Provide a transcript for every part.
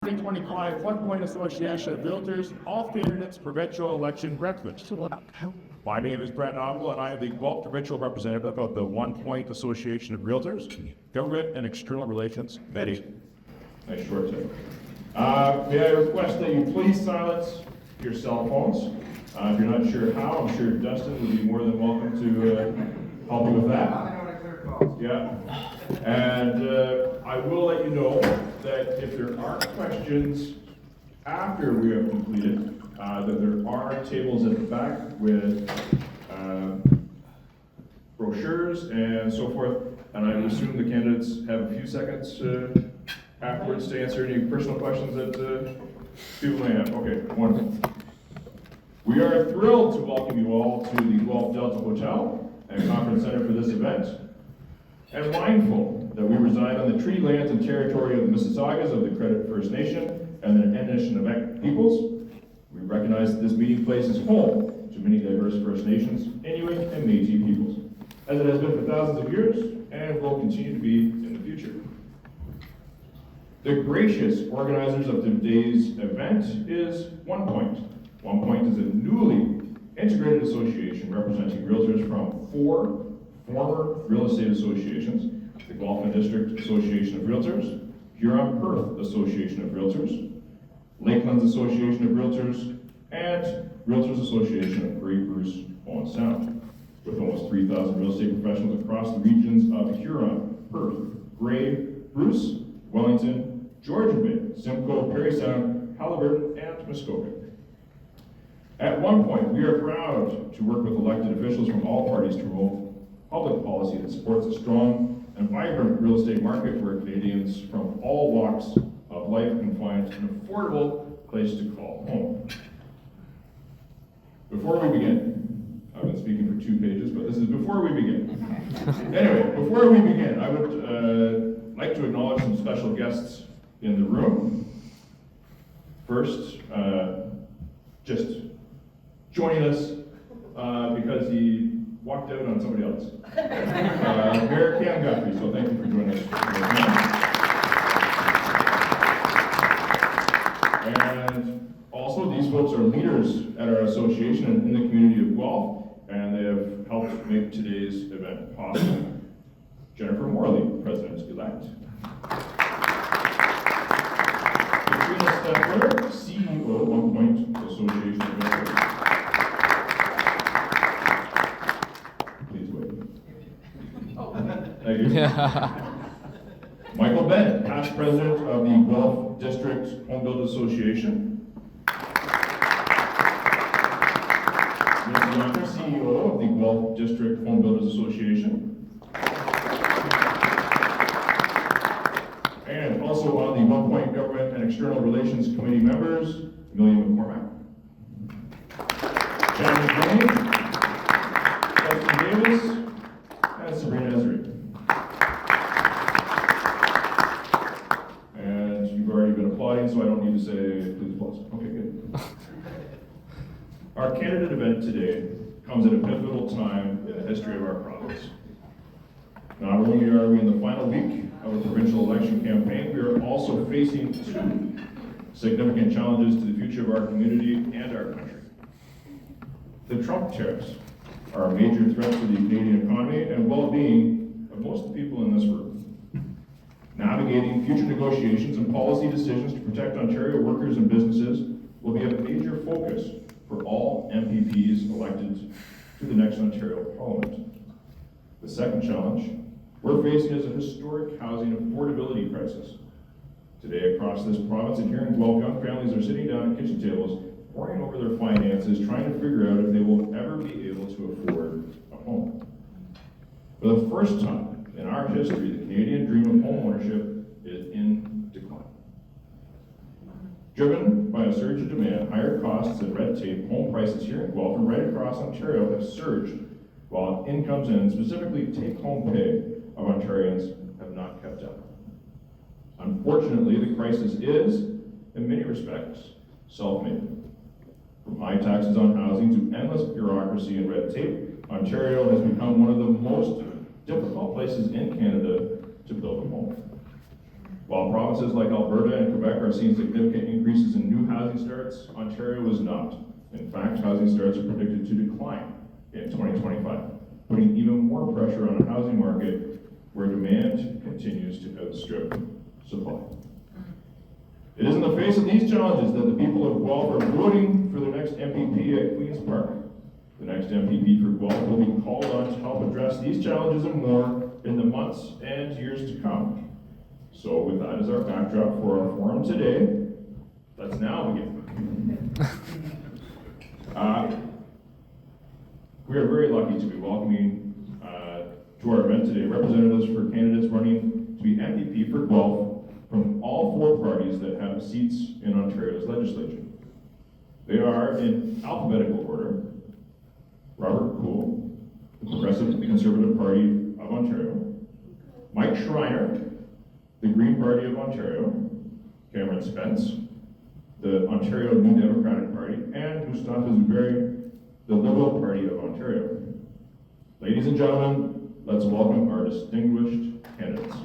2025 OnePoint Association of Realtors All Candidates Provincial Election Breakfast. My name is Brett Novel, and I am the Guelph Provincial Representative of the OnePoint Association of Realtors, Government and External Relations Committee. Nice short time. May I request that you please silence your cell phones? If you're not sure how, I'm sure Dustin would be more than welcome to help you with that. Yeah. And I will let you know that if there are questions after we have completed, that there are tables at the back with brochures and so forth. And I assume the candidates have a few seconds afterwards to answer any personal questions that people may have. Okay, wonderful. We are thrilled to welcome you all to the Guelph Delta Hotel and Conference Center for this event. And mindful that we reside on the treaty lands and territory of the Mississaugas of the Credit First Nation and the Anishinaabe peoples, we recognize that this meeting place is home to many diverse First Nations, Inuit, and Métis peoples, as it has been for thousands of years and will continue to be in the future. The gracious organizers of today's event is OnePoint. OnePoint is a newly integrated association representing realtors from 4 former real estate associations: the Guelph and District Association of Realtors, Huron-Perth Association of Realtors, Lakelands Association of Realtors, and Realtors Association of Great Bruce, Owen Sound. With almost 3,000 real estate professionals across the regions of Huron, Perth, Grey, Bruce, Wellington, Georgian Bay, Simcoe, Parry Sound, Haliburton, and Muskoka. At OnePoint, we are proud to work with elected officials from all parties to promote public policy that supports a strong and vibrant real estate market where Canadians from all walks of life can find an affordable place to call home. Before we begin, I've been speaking for 2 pages, but this is before we begin. Anyway, before we begin, I would like to acknowledge some special guests in the room. First, just joining us because he walked out on somebody else. Mayor Cam Guthrie, so thank you for joining us. And also, these folks are leaders at our association and in the community of Guelph, and they have helped make today's event possible. Jennifer Morley, President-elect. Katrina Steffler, CEO of OnePoint Association of Realtors. Thank you. Michael Bennett, past president of the Guelph District Home Builder Association. Ms. Young, CEO of the Guelph District Home Builders Association. And also on the OnePoint Government and External Relations Committee members, Amelia McCormack. Shannon Green, Justin Davis, and Sabrina Ezri. So I don't need to say please applause. Okay, good. Our candidate event today comes at a pivotal time in the history of our province. Not only are we in the final week of a provincial election campaign, we are also facing 2 significant challenges to the future of our community and our country. The Trump tariffs are a major threat to the Canadian economy and well-being of most of the people in this room. Navigating future negotiations and policy decisions to protect Ontario workers and businesses will be a major focus for all MPPs elected to the next Ontario Parliament. The second challenge we're facing is a historic housing affordability crisis. Today across this province and here in Guelph, young families are sitting down at kitchen tables, poring over their finances, trying to figure out if they will ever be able to afford a home. For the first time in our history, the Canadian dream of home ownership is in decline. Driven by a surge of demand, higher costs and red tape, home prices here in Guelph and right across Ontario have surged, while incomes and specifically take-home pay of Ontarians have not kept up. Unfortunately, the crisis is, in many respects, self-made. From high taxes on housing to endless bureaucracy and red tape, Ontario has become one of the most difficult places in Canada to build a home. While provinces like Alberta and Quebec are seeing significant increases in new housing starts, Ontario is not. In fact, housing starts are predicted to decline in 2025, putting even more pressure on a housing market where demand continues to outstrip supply. It is in the face of these challenges that the people of Guelph are voting for the next MPP at Queen's Park. The next MPP for Guelph will be called on to help address these challenges and more in the months and years to come. So with that as our backdrop for our forum today, let's now begin. We are very lucky to be welcoming to our event today representatives for candidates running to be MPP for Guelph from all four parties that have seats in Ontario's legislature. They are in alphabetical order: Robert Cool, the Progressive Conservative Party of Ontario; Mike Schreiner, the Green Party of Ontario; Cameron Spence, the Ontario New Democratic Party; and Mustafa Zuberi, the Liberal Party of Ontario. Ladies and gentlemen, let's welcome our distinguished candidates.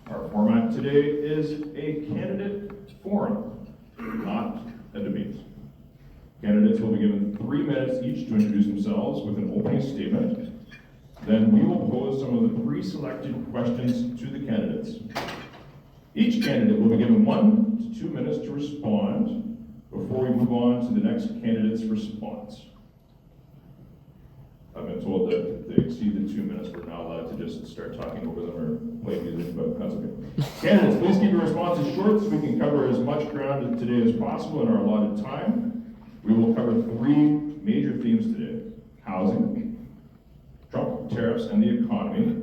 Our format today is a candidate forum, not a debate. Candidates will be given 3 minutes each to introduce themselves with an opening statement. Then we will pose some of the pre-selected questions to the candidates. Each candidate will be given 1 to 2 minutes to respond before we move on to the next candidate's response. I've been told that if they exceed the 2 minutes, we're not allowed to just start talking over them or play music, but that's okay. Candidates, please keep your responses short so we can cover as much ground today as possible in our allotted time. We will cover 3 major themes today: housing, Trump, tariffs, and the economy,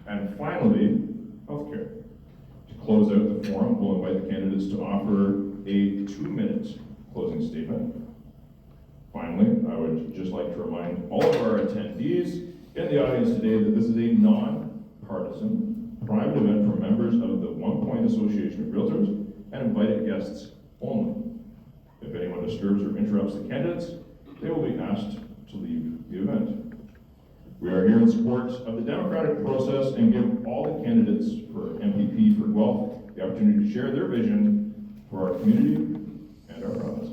and finally, healthcare. To close out the forum, we'll invite the candidates to offer a 2-minute closing statement. Finally, I would just like to remind all of our attendees in the audience today that this is a non-partisan, private event for members of the OnePoint Association of Realtors and invited guests only. If anyone disturbs or interrupts the candidates, they will be asked to leave the event. We are here in support of the democratic process and give all the candidates for MPP for Guelph the opportunity to share their vision for our community and our province.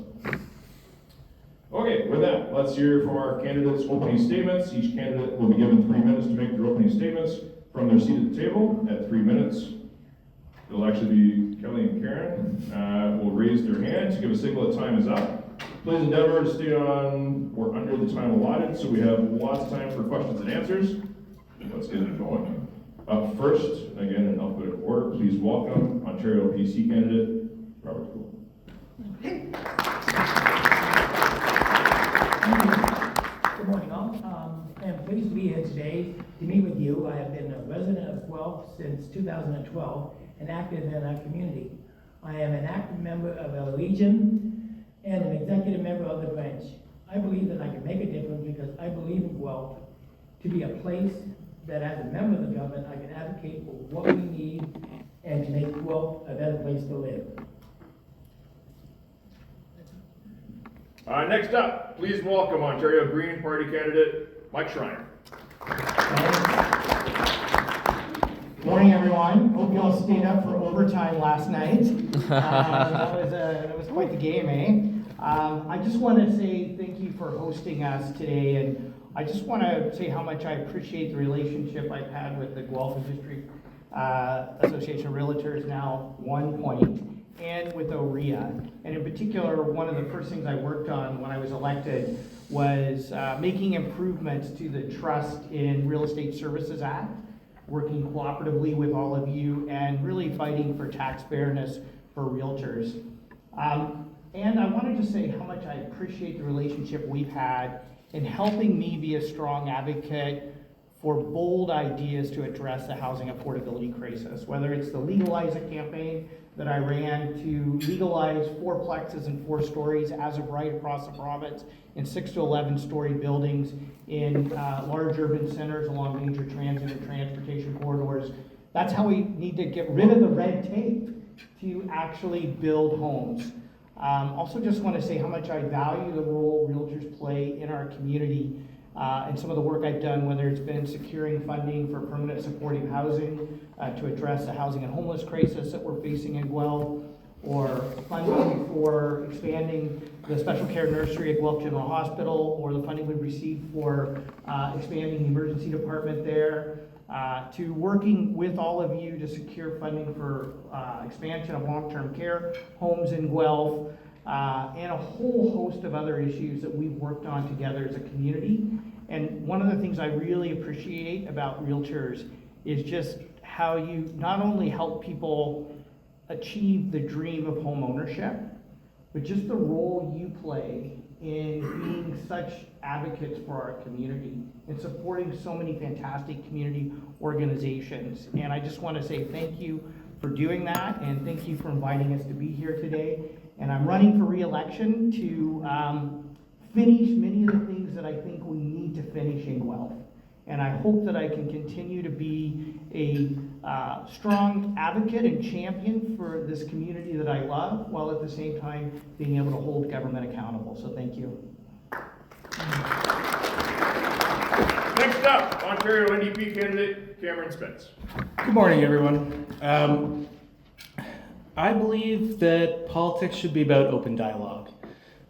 Okay, with that, let's hear from our candidates' opening statements. Each candidate will be given 3 minutes to make their opening statements from their seat at the table. At 3 minutes, it'll actually be Kelly and Karen will raise their hand to give a signal that time is up. Please endeavor to stay on or under the time allotted so we have lots of time for questions and answers. Let's get it going. Up first, again in alphabetical order, please welcome Ontario PC candidate Robert Cool. Good morning all. I am pleased to be here today to meet with you. I have been a resident of Guelph since 2012 and active in our community. I am an active member of our region and an executive member of the branch. I believe that I can make a difference because I believe in Guelph to be a place that as a member of the government, I can advocate for what we need and to make Guelph a better place to live. Next up, please welcome Ontario Green Party candidate Mike Schreiner. Good morning, everyone. Hope you all stayed up for overtime last night. That was quite the game, eh? I just want to say thank you for hosting us today, and I just want to say how much I appreciate the relationship I've had with the Guelph Industry Association of Realtors, now OnePoint, and with OREA. And in particular, one of the first things I worked on when I was elected was making improvements to the Trust in Real Estate Services Act, working cooperatively with all of you, and really fighting for tax fairness for realtors. And I wanted to say how much I appreciate the relationship we've had in helping me be a strong advocate for bold ideas to address the housing affordability crisis, whether it's the Legalize It campaign that I ran to legalize 4plexes and 4 stories as of right across the province in 6 to 11 story buildings in large urban centers along major transit and transportation corridors. That's how we need to get rid of the red tape to actually build homes. Also just want to say how much I value the role realtors play in our community. and some of the work I've done, whether it's been securing funding for permanent supportive housing to address the housing and homeless crisis that we're facing in Guelph, or funding for expanding the special care nursery at Guelph General Hospital, or the funding we received for expanding the emergency department there, to working with all of you to secure funding for expansion of long-term care homes in Guelph, and a whole host of other issues that we've worked on together as a community. And one of the things I really appreciate about realtors is just how you not only help people achieve the dream of home ownership, but just the role you play in being such advocates for our community and supporting so many fantastic community organizations. And I just want to say thank you for doing that, and thank you for inviting us to be here today. And I'm running for re-election to finish many of the things that I think we need to finish in Guelph. And I hope that I can continue to be a strong advocate and champion for this community that I love, while at the same time being able to hold government accountable. So thank you. Next up, Ontario NDP candidate Cameron Spence. Good morning, everyone. I believe that politics should be about open dialogue,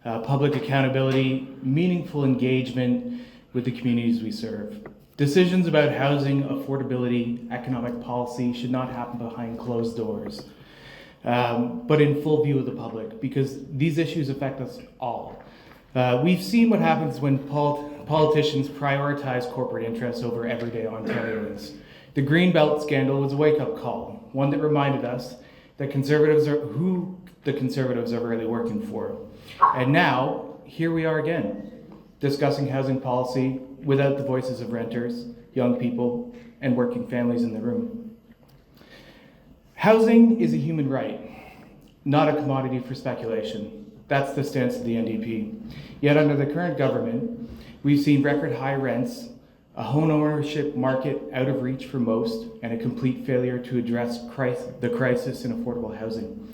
public accountability, meaningful engagement with the communities we serve. Decisions about housing, affordability, economic policy should not happen behind closed doors, but in full view of the public, because these issues affect us all. We've seen what happens when politicians prioritize corporate interests over everyday Ontarians. The Greenbelt scandal was a wake-up call, one that reminded us that conservatives are who the conservatives are really working for. And now, here we are again, discussing housing policy without the voices of renters, young people, and working families in the room. Housing is a human right, not a commodity for speculation. That's the stance of the NDP. Yet under the current government, we've seen record high rents, a home ownership market out of reach for most, and a complete failure to address the crisis in affordable housing.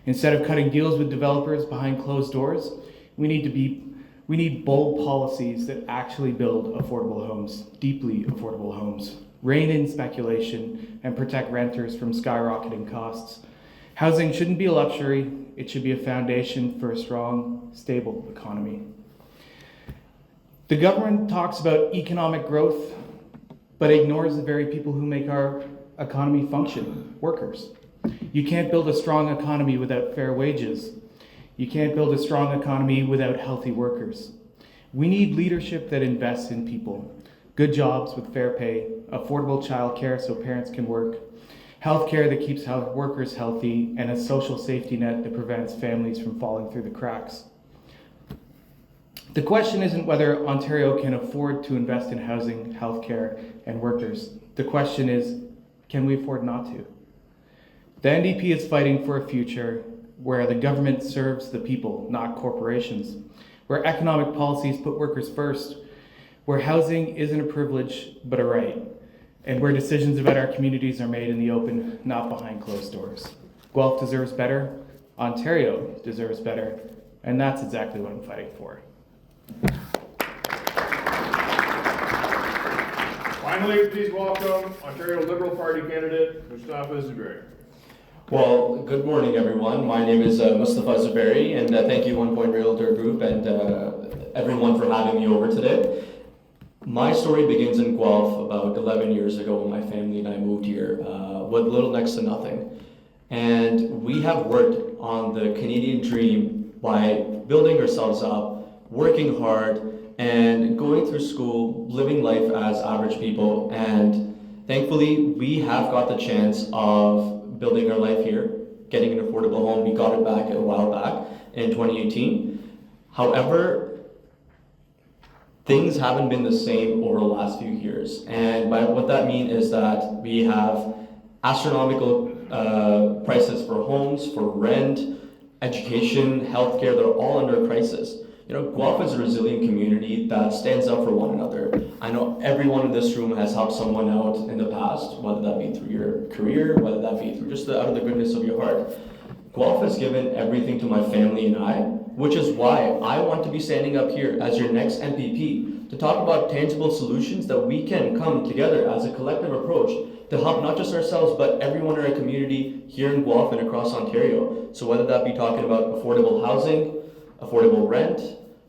Instead of cutting deals with developers behind closed doors, we need bold policies that actually build affordable homes, deeply affordable homes, rein in speculation, and protect renters from skyrocketing costs. Housing shouldn't be a luxury, it should be a foundation for a strong, stable economy. The government talks about economic growth, but ignores the very people who make our economy function, workers. You can't build a strong economy without fair wages. You can't build a strong economy without healthy workers. We need leadership that invests in people, good jobs with fair pay, affordable childcare so parents can work, healthcare that keeps workers healthy, and a social safety net that prevents families from falling through the cracks. The question isn't whether Ontario can afford to invest in housing, healthcare, and workers. The question is, can we afford not to? The NDP is fighting for a future where the government serves the people, not corporations, where economic policies put workers first, where housing isn't a privilege but a right, and where decisions about our communities are made in the open, not behind closed doors. Guelph deserves better, Ontario deserves better, and that's exactly what I'm fighting for. Finally, please welcome Ontario Liberal Party candidate Mustafa Zuberi. Well, good morning, everyone. My name is Mustafa Zuberi, and thank you, OnePoint Realtor Group, and everyone for having me over today. My story begins in Guelph about 11 years ago when my family and I moved here with little next to nothing. And we have worked on the Canadian dream by building ourselves up, working hard, and going through school, living life as average people. And thankfully, we have got the chance of building our life here, getting an affordable home. We got it back a while back in 2018. However, things haven't been the same over the last few years. And by what that means is that we have astronomical prices for homes, for rent, education, healthcare, they're all under crisis. You know, Guelph is a resilient community that stands up for one another. I know everyone in this room has helped someone out in the past, whether that be through your career, whether that be through just out of the goodness of your heart. Guelph has given everything to my family and I, which is why I want to be standing up here as your next MPP to talk about tangible solutions that we can come together as a collective approach to help not just ourselves, but everyone in our community here in Guelph and across Ontario. So whether that be talking about affordable housing, affordable rent,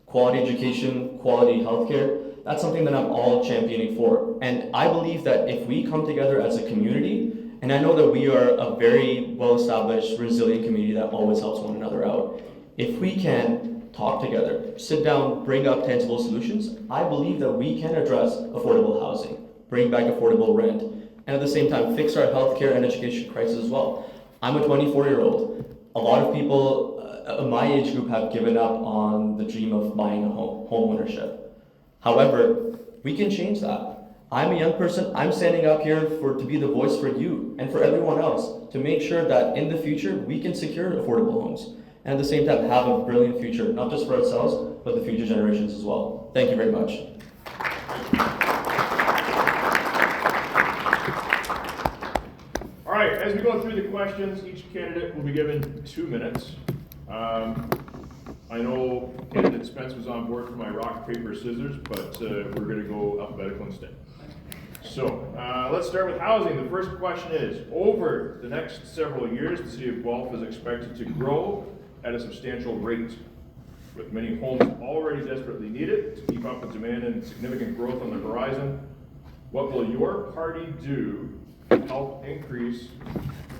quality education, quality healthcare, that's something that I'm all championing for. And I believe that if we come together as a community, and I know that we are a very well-established, resilient community that always helps one another out, if we can talk together, sit down, bring up tangible solutions, I believe that we can address affordable housing, bring back affordable rent, and at the same time fix our healthcare and education crisis as well. I'm a 24-year-old. A lot of people my age group have given up on the dream of buying a home ownership. However, we can change that. I'm a young person. I'm standing up here to be the voice for you and for everyone else to make sure that in the future we can secure affordable homes and at the same time have a brilliant future, not just for ourselves, but the future generations as well. Thank you very much. All right, as we go through the questions, each candidate will be given 2 minutes. I know candidate Spence was on board for my rock, paper, scissors, but we're going to go alphabetical instead. So let's start with housing. The first question is, over the next several years, the city of Guelph is expected to grow at a substantial rate, with many homes already desperately needed to keep up with demand and significant growth on the horizon. What will your party do to help increase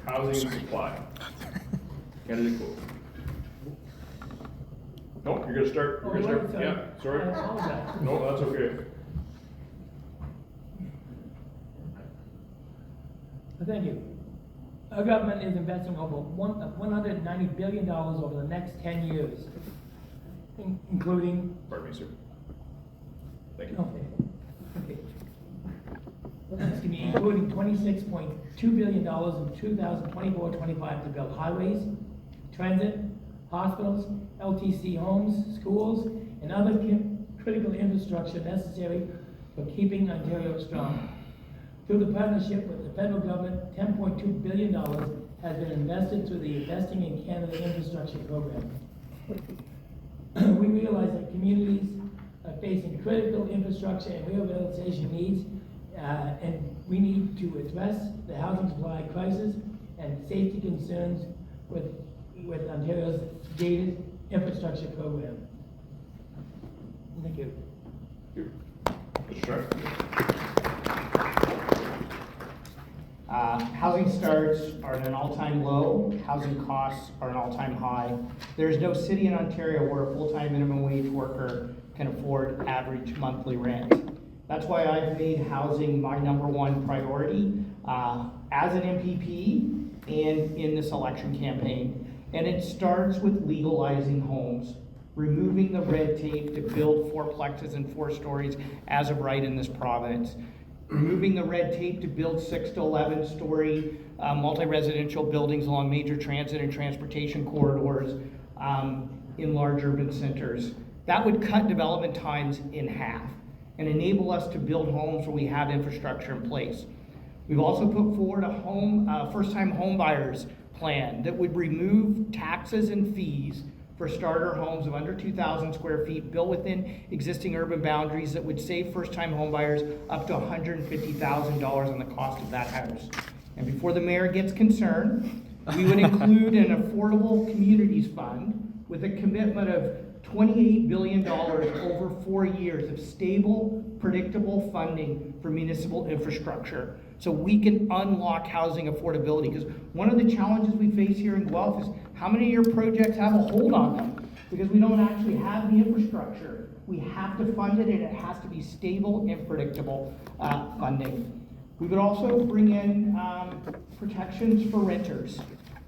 housing supply? Candidate quote. No, you're gonna start. You're gonna start. Yeah, sorry. I apologize. No, that's okay. Thank you. Our government is investing over $190 billion over the next 10 years, including. Pardon me, sir. Thank you. Okay. Excuse me, including $26.2 billion in 2024-25 to build highways, transit, hospitals, LTC homes, schools, and other critical infrastructure necessary for keeping Ontario strong. Through the partnership with the federal government, $10.2 billion has been invested through the Investing in Canada Infrastructure Program. We realize that communities are facing critical infrastructure and rehabilitation needs, and we need to address the housing supply crisis and safety concerns with Ontario's gated infrastructure program. Thank you. Mr. Sharp. Housing starts are at an all-time low. Housing costs are an all-time high. There's no city in Ontario where a full-time minimum wage worker can afford average monthly rent. That's why I've made housing my #1 priority as an MPP and in this election campaign. And it starts with legalizing homes, removing the red tape to build 4plexes and 4 stories as of right in this province, removing the red tape to build 6 to 11 story multi-residential buildings along major transit and transportation corridors in large urban centers. That would cut development times in half and enable us to build homes where we have infrastructure in place. We've also put forward a first-time home buyers plan that would remove taxes and fees for starter homes of under 2,000 square feet built within existing urban boundaries that would save first-time homebuyers up to $150,000 on the cost of that house. And before the mayor gets concerned, we would include an affordable communities fund with a commitment of $28 billion over 4 years of stable, predictable funding for municipal infrastructure, so we can unlock housing affordability. Because one of the challenges we face here in Guelph is how many of your projects have a hold on them? Because we don't actually have the infrastructure. We have to fund it, and it has to be stable and predictable funding. We would also bring in protections for renters.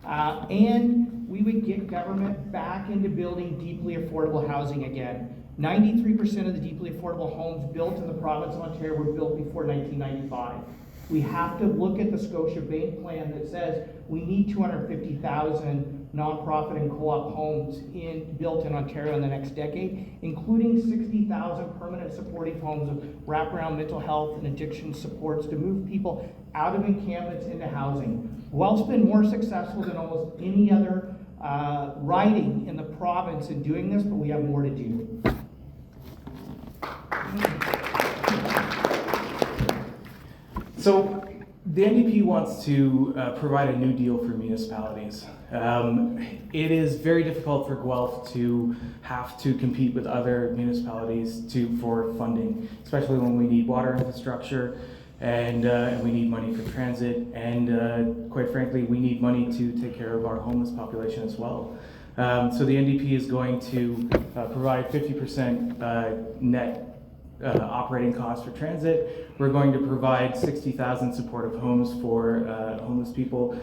And we would get government back into building deeply affordable housing again. 93% of the deeply affordable homes built in the province of Ontario were built before 1995. We have to look at the Scotia Bank plan that says we need 250,000 nonprofit and co-op homes built in Ontario in the next decade, including 60,000 permanent supportive homes of wraparound mental health and addiction supports to move people out of encampments into housing. Guelph's been more successful than almost any other riding in the province in doing this, but we have more to do. So the NDP wants to provide a new deal for municipalities. It is very difficult for Guelph to have to compete with other municipalities for funding, especially when we need water infrastructure and we need money for transit, and quite frankly, we need money to take care of our homeless population as well. So the NDP is going to provide 50% net operating costs for transit. We're going to provide 60,000 supportive homes for homeless people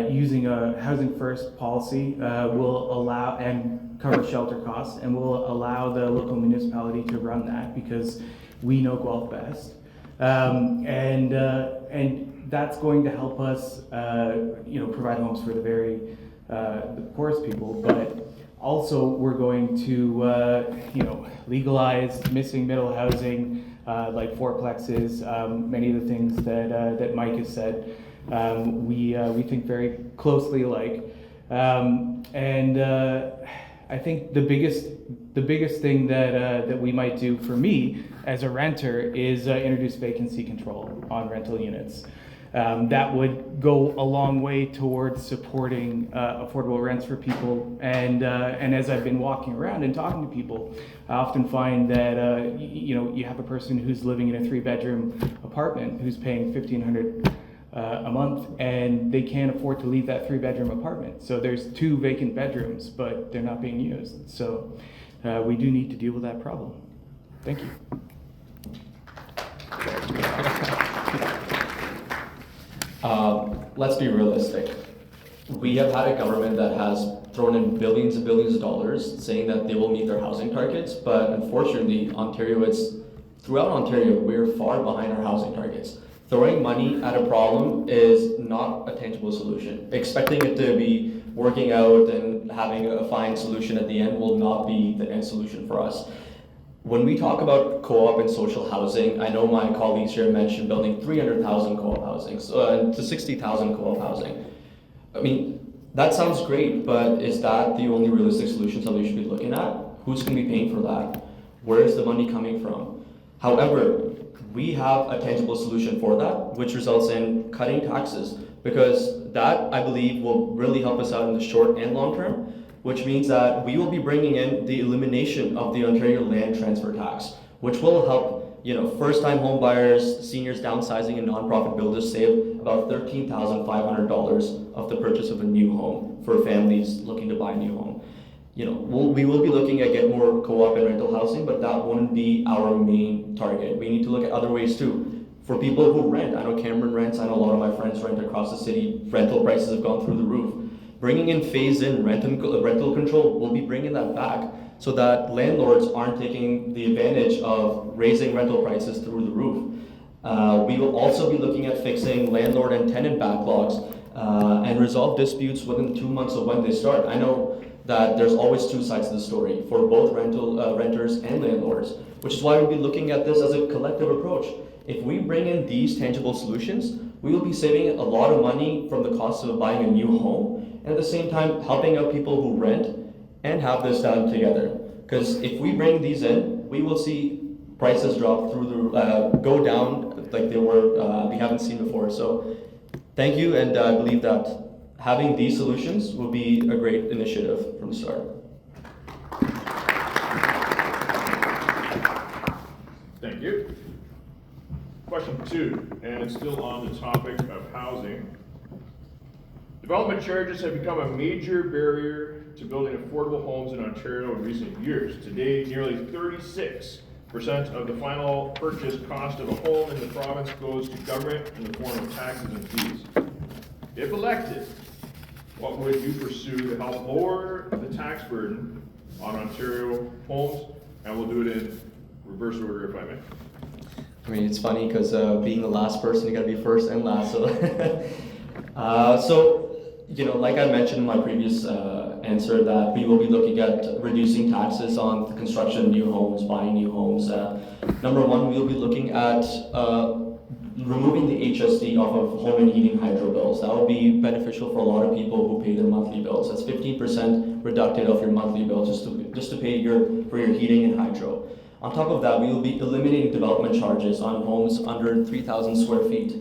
using a housing first policy. Will allow and cover shelter costs, and will allow the local municipality to run that because we know Guelph best. And that's going to help us, provide homes for the poorest people. But also, we're going to, legalize missing middle housing, like fourplexes. Many of the things that Mike has said, we think very closely alike. I think the biggest thing that we might do for me as a renter is introduce vacancy control on rental units. That would go a long way towards supporting affordable rents for people. And as I've been walking around and talking to people, I often find that you have a person who's living in a 3-bedroom apartment who's paying $1,500 a month, and they can't afford to leave that 3-bedroom apartment. So there's 2 vacant bedrooms, but they're not being used. So we do need to deal with that problem. Thank you. Let's be realistic. We have had a government that has thrown in billions and billions of dollars saying that they will meet their housing targets, but unfortunately, throughout Ontario, we're far behind our housing targets. Throwing money at a problem is not a tangible solution. Expecting it to be working out and having a fine solution at the end will not be the end solution for us. When we talk about co-op and social housing, I know my colleagues here mentioned building 300,000 co-op housing to 60,000 co-op housing. I mean, that sounds great, but is that the only realistic solutions that we should be looking at? Who's going to be paying for that? Where is the money coming from? However, we have a tangible solution for that, which results in cutting taxes, because that, I believe, will really help us out in the short and long term, which means that we will be bringing in the elimination of the Ontario land transfer tax, which will help, first-time home buyers, seniors downsizing, and nonprofit builders save about $13,500 of the purchase of a new home for families looking to buy a new home. We will be looking at get more co-op and rental housing, but that wouldn't be our main target. We need to look at other ways too. For people who rent, I know Cameron rents, I know a lot of my friends rent across the city, rental prices have gone through the roof. Bringing in phase-in rental control, we'll be bringing that back so that landlords aren't taking the advantage of raising rental prices through the roof. We will also be looking at fixing landlord and tenant backlogs and resolve disputes within 2 months of when they start. I know that there's always 2 sides to the story for both renters and landlords, which is why we'll be looking at this as a collective approach. If we bring in these tangible solutions, we will be saving a lot of money from the cost of buying a new home, and at the same time helping out people who rent and have this done together. Because if we bring these in, we will see prices drop go down like they were, we haven't seen before. So thank you, and I believe that having these solutions will be a great initiative from the start. Thank you. Question 2, and it's still on the topic of housing. Development charges have become a major barrier to building affordable homes in Ontario in recent years. Today, nearly 36% of the final purchase cost of a home in the province goes to government in the form of taxes and fees. If elected, what would you pursue to help lower the tax burden on Ontario homes? And we'll do it in reverse order, if I may. I mean, it's funny because being the last person, you gotta be first and last. So, like I mentioned in my previous answer, that we will be looking at reducing taxes on the construction of new homes, buying new homes. Number 1, we will be looking at removing the HST off of home and heating hydro bills. That will be beneficial for a lot of people who pay their monthly bills. That's 15% reducted of your monthly bill just to pay for your heating and hydro. On top of that, we will be eliminating development charges on homes under 3,000 square feet.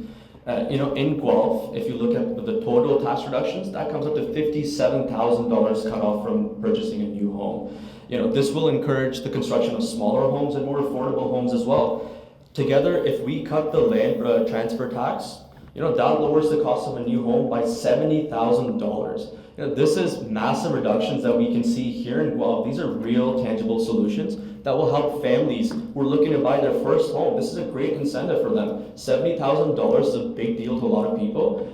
In Guelph, if you look at the total tax reductions, that comes up to $57,000 cut off from purchasing a new home. This will encourage the construction of smaller homes and more affordable homes as well. Together, if we cut the land transfer tax, that lowers the cost of a new home by $70,000. This is massive reductions that we can see here in Guelph. These are real, tangible solutions that will help families who are looking to buy their first home. This is a great incentive for them. $70,000 is a big deal to a lot of people.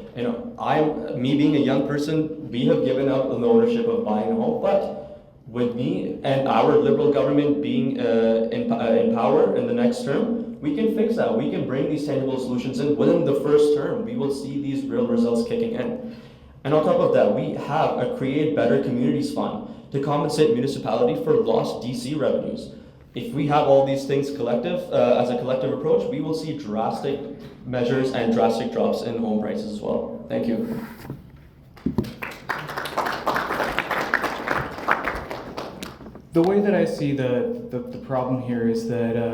Me being a young person, we have given up on the ownership of buying a home, but with me and our Liberal government being in power in the next term, we can fix that. We can bring these tangible solutions in within the first term. We will see these real results kicking in. And on top of that, we have a Create Better Communities Fund to compensate municipality for lost DC revenues. If we have all these things as a collective approach, we will see drastic measures and drastic drops in home prices as well. Thank you. The way that I see the problem here is that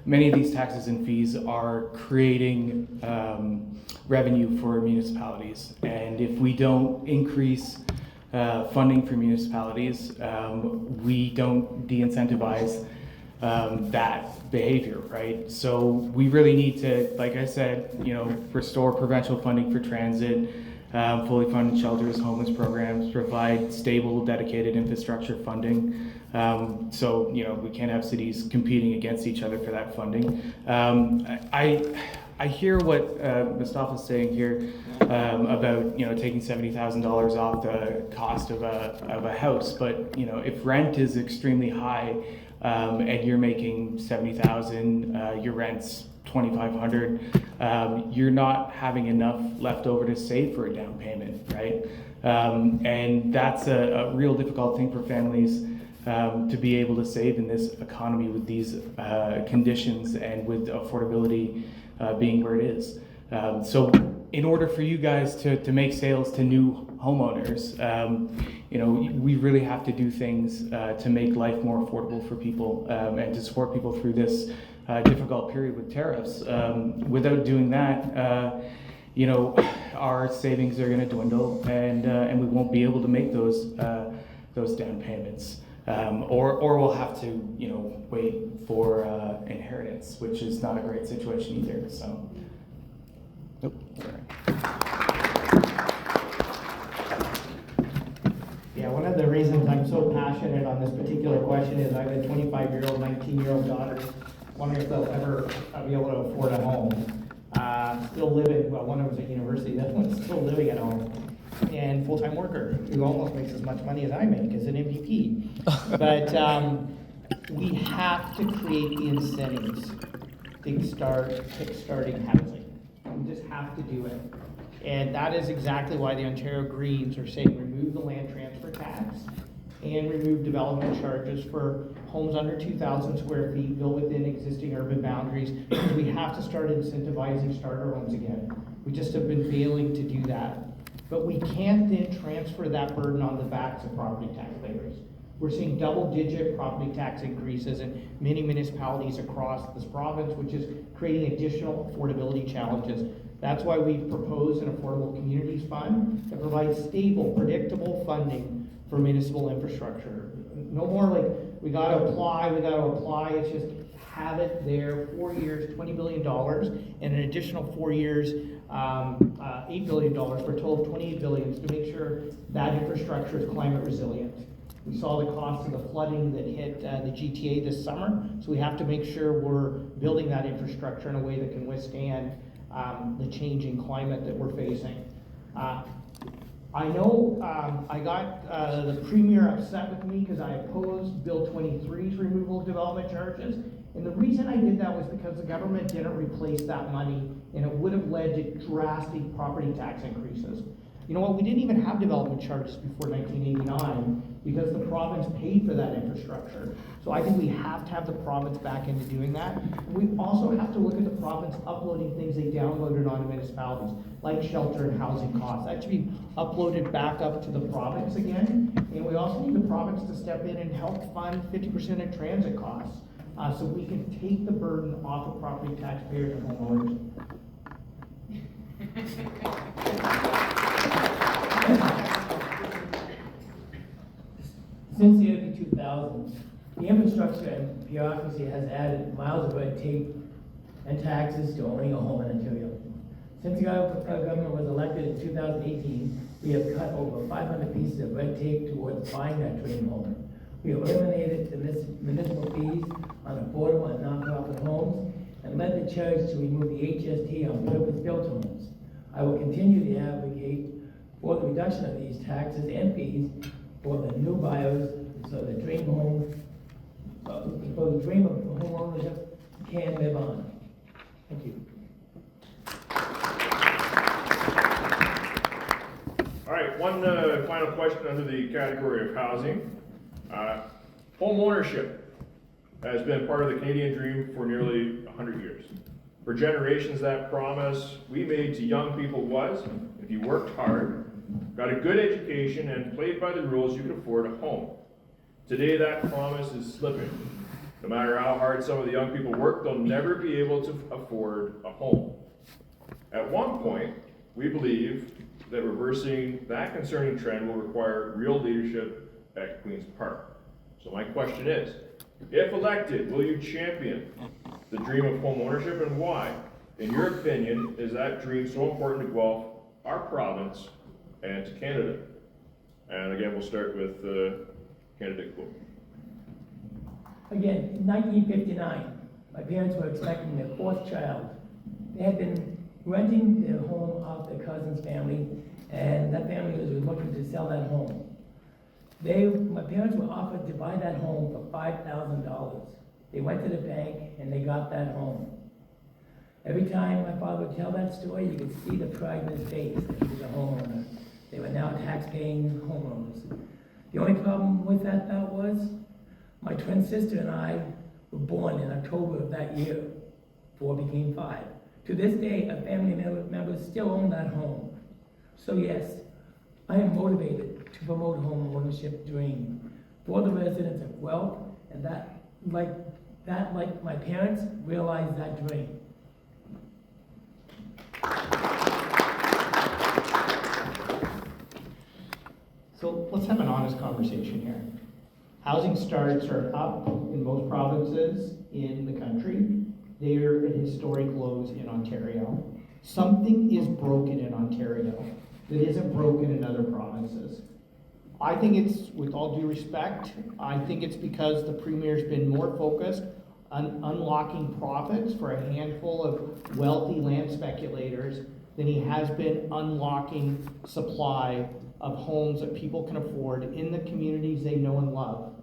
many of these taxes and fees are creating revenue for municipalities, and if we don't increase funding for municipalities, we don't de-incentivize that behavior, right? So we really need to, like I said, restore provincial funding for transit, fully funded shelters, homeless programs, provide stable, dedicated infrastructure funding. So we can't have cities competing against each other for that funding. I hear what Mustafa's saying here about taking $70,000 off the cost of a house, but if rent is extremely high and you're making $70,000, your rent's $2,500, you're not having enough left over to save for a down payment, right? And that's a real difficult thing for families to be able to save in this economy with these conditions and with affordability being where it is. So in order for you guys to make sales to new homeowners, we really have to do things to make life more affordable for people and to support people through this difficult period with tariffs. Without doing that, our savings are going to dwindle, and we won't be able to make those down payments, or we'll have to wait for inheritance, which is not a great situation either. So, nope. Yeah, one of the reasons I'm so passionate on this particular question is I have a 25-year-old, 19-year-old daughter, wondering if they'll ever be able to afford a home. Still living, well, one of them's at university, the other one's still living at home, and full-time worker who almost makes as much money as I make as an MVP. But we have to create the incentives to kickstarting housing. We just have to do it. And that is exactly why the Ontario Greens are saying remove the land transfer tax and remove development charges for homes under 2,000 square feet built within existing urban boundaries, because we have to start incentivizing starter homes again. We just have been failing to do that. But we can't then transfer that burden on the backs of property taxpayers. We're seeing double-digit property tax increases in many municipalities across this province, which is creating additional affordability challenges. That's why we've proposed an Affordable Communities Fund that provides stable, predictable funding for municipal infrastructure. No more like, we gotta apply, it's just have it there, 4 years, $20 billion, and an additional 4 years, $8 billion, for a total of $28 billion to make sure that infrastructure is climate resilient. We saw the cost of the flooding that hit the GTA this summer, so we have to make sure we're building that infrastructure in a way that can withstand the changing climate that we're facing. I know I got the Premier upset with me because I opposed Bill 23's removal of development charges. And the reason I did that was because the government didn't replace that money, and it would have led to drastic property tax increases. You know what, we didn't even have development charges before 1989 because the province paid for that infrastructure. So I think we have to have the province back into doing that. And we also have to look at the province uploading things they downloaded onto municipalities, like shelter and housing costs. That should be uploaded back up to the province again. And we also need the province to step in and help fund 50% of transit costs, so we can take the burden off of property taxpayers and homeowners. Since the early 2000s, the infrastructure and bureaucracy has added miles of red tape and taxes to owning a home in Ontario. Since the government was elected in 2018, we have cut over 500 pieces of red tape towards buying that dream home. We have eliminated the municipal fees on affordable and nonprofit homes and led the church to remove the HST on purpose-built homes. I will continue to advocate for the reduction of these taxes and fees for the new buyers, so the dream home, so the dream of home ownership can live on. Thank you. All right, one final question under the category of housing. Home ownership has been part of the Canadian dream for nearly 100 years. For generations, that promise we made to young people was, if you worked hard, got a good education, and played by the rules, you could afford a home. Today, that promise is slipping. No matter how hard some of the young people work, they'll never be able to afford a home. At OnePoint, we believe that reversing that concerning trend will require real leadership at Queen's Park. So my question is, if elected, will you champion the dream of home ownership, and why? In your opinion, is that dream so important to Guelph, our province, and to Canada? And again, we'll start with candidate Guelph. Again, in 1959, my parents were expecting their fourth child. They had been renting their home off their cousin's family, and that family was looking to sell that home. My parents were offered to buy that home for $5,000. They went to the bank and they got that home. Every time my father would tell that story, you could see the pride in his face that he was a homeowner. They were now tax-paying homeowners. The only problem with that, though, was my twin sister and I were born in October of that year. 4 became 5. To this day, a family member still own that home. So yes, I am motivated to promote home ownership dream for the residents of Guelph, and like my parents, realize that dream. So let's have an honest conversation here. Housing starts are up in most provinces in the country. They're at historic lows in Ontario. Something is broken in Ontario that isn't broken in other provinces. I think it's, with all due respect, I think it's because the Premier's been more focused on unlocking profits for a handful of wealthy land speculators than he has been unlocking supply of homes that people can afford in the communities they know and love,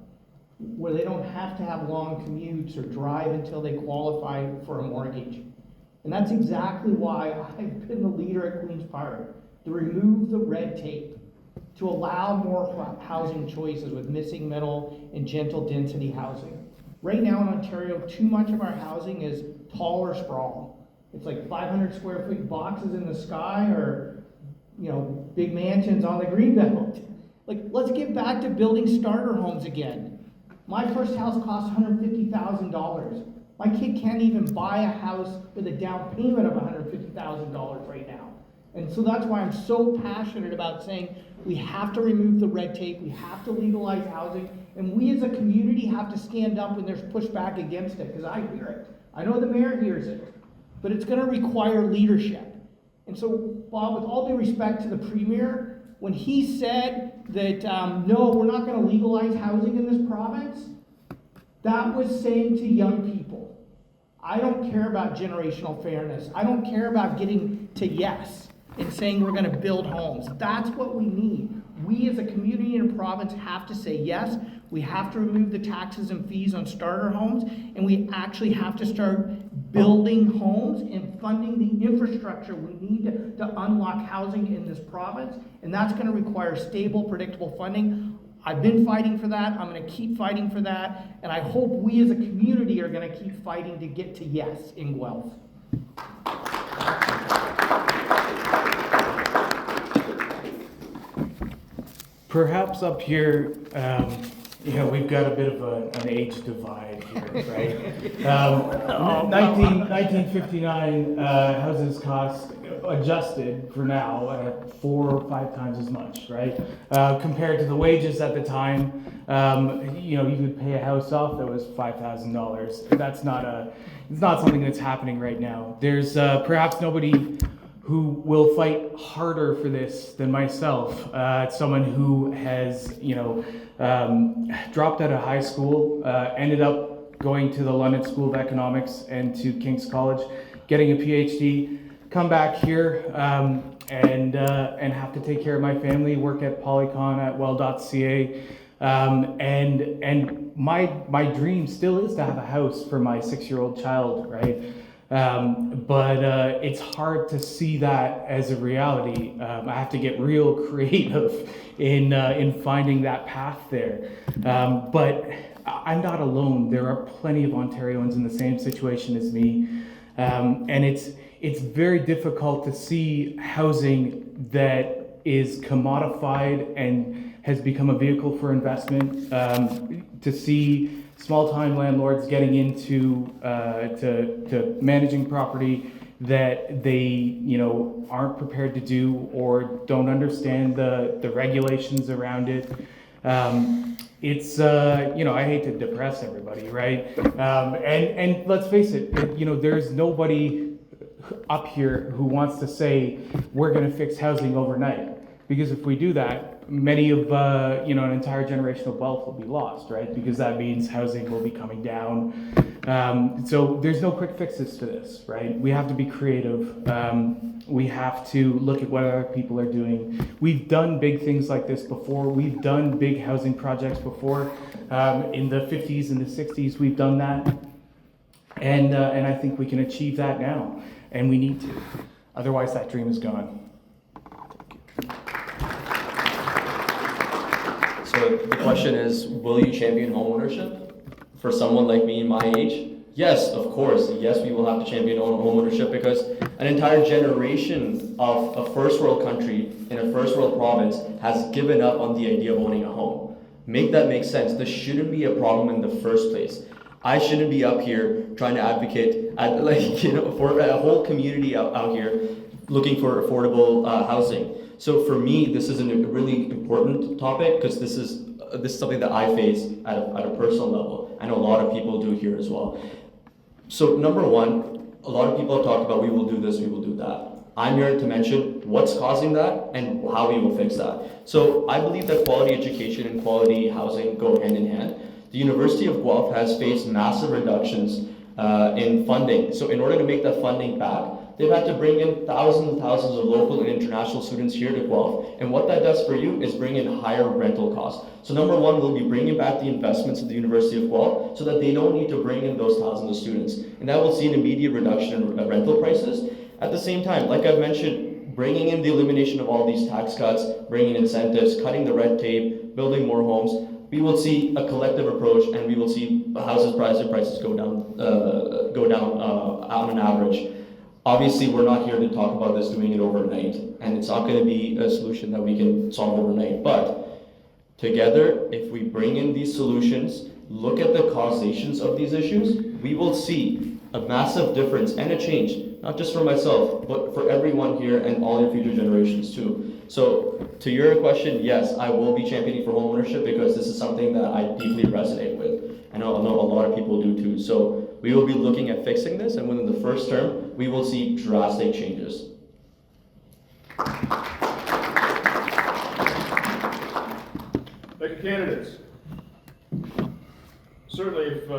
where they don't have to have long commutes or drive until they qualify for a mortgage. And that's exactly why I've been the leader at Queen's Park, to remove the red tape, to allow more housing choices with missing middle and gentle density housing. Right now in Ontario, too much of our housing is tall or sprawl. It's like 500 square foot boxes in the sky, or big mansions on the Greenbelt. Like, let's get back to building starter homes again. My first house cost $150,000. My kid can't even buy a house with a down payment of $150,000 right now. And so that's why I'm so passionate about saying we have to remove the red tape, we have to legalize housing, and we as a community have to stand up when there's pushback against it, because I hear it. I know the mayor hears it, but it's going to require leadership. And so, Bob, with all due respect to the Premier, when he said that, no, we're not going to legalize housing in this province, that was saying to young people, I don't care about generational fairness. I don't care about getting to yes and saying we're going to build homes. That's what we need. We as a community and a province have to say yes. We have to remove the taxes and fees on starter homes, and we actually have to start building homes and funding the infrastructure we need to unlock housing in this province, and that's going to require stable, predictable funding. I've been fighting for that. I'm going to keep fighting for that, and I hope we as a community are going to keep fighting to get to yes in Guelph. Perhaps up here, we've got a bit of an age divide here, right? 1959 houses cost, adjusted for now, at 4 or 5 times as much, right? Compared to the wages at the time, you could pay a house off that was $5,000. It's not something that's happening right now. There's perhaps nobody who will fight harder for this than myself. Someone who has, dropped out of high school, ended up going to the London School of Economics and to King's College, getting a PhD, come back here and have to take care of my family, work at Polycon at well.ca. And my dream still is to have a house for my 6-year-old child, right? But it's hard to see that as a reality. I have to get real creative in finding that path there. But I'm not alone. There are plenty of Ontarians in the same situation as me. And it's very difficult to see housing that is commodified and has become a vehicle for investment, to see small-time landlords getting into to managing property that they aren't prepared to do or don't understand the regulations around it. It's I hate to depress everybody, right? And let's face it, there's nobody up here who wants to say we're going to fix housing overnight, because if we do that, many of an entire generation of wealth will be lost, right? Because that means housing will be coming down. So there's no quick fixes to this, right? We have to be creative. We have to look at what other people are doing. We've done big things like this before. We've done big housing projects before. In the 50s and the 60s, we've done that. And I think we can achieve that now. And we need to. Otherwise, that dream is gone. So the question is, will you champion homeownership? For someone like me my age, yes, of course. Yes, we will have to champion homeownership, because an entire generation of a first world country in a first world province has given up on the idea of owning a home. Make that make sense. This shouldn't be a problem in the first place. I shouldn't be up here trying to advocate for a whole community out here looking for affordable housing. So for me, this is a really important topic, because this is something that I face at a personal level. I know a lot of people do here as well. So number one, a lot of people have talked about we will do this, we will do that. I'm here to mention what's causing that and how we will fix that. So I believe that quality education and quality housing go hand in hand. The University of Guelph has faced massive reductions in funding. So in order to make that funding back, they've had to bring in thousands and thousands of local and international students here to Guelph. And what that does for you is bring in higher rental costs. So number one, we'll be bringing back the investments of the University of Guelph so that they don't need to bring in those thousands of students. And that will see an immediate reduction in rental prices. At the same time, like I've mentioned, bringing in the elimination of all these tax cuts, bringing incentives, cutting the red tape, building more homes, we will see a collective approach, and we will see prices go down on an average. Obviously, we're not here to talk about this doing it overnight, and it's not going to be a solution that we can solve overnight. But together, if we bring in these solutions, look at the causations of these issues, we will see a massive difference and a change, not just for myself, but for everyone here and all your future generations too. So to your question, yes, I will be championing for homeownership, because this is something that I deeply resonate with. I know a lot of people do too. So we will be looking at fixing this, and within the first term, we will see drastic changes. Thank you, candidates. Certainly, if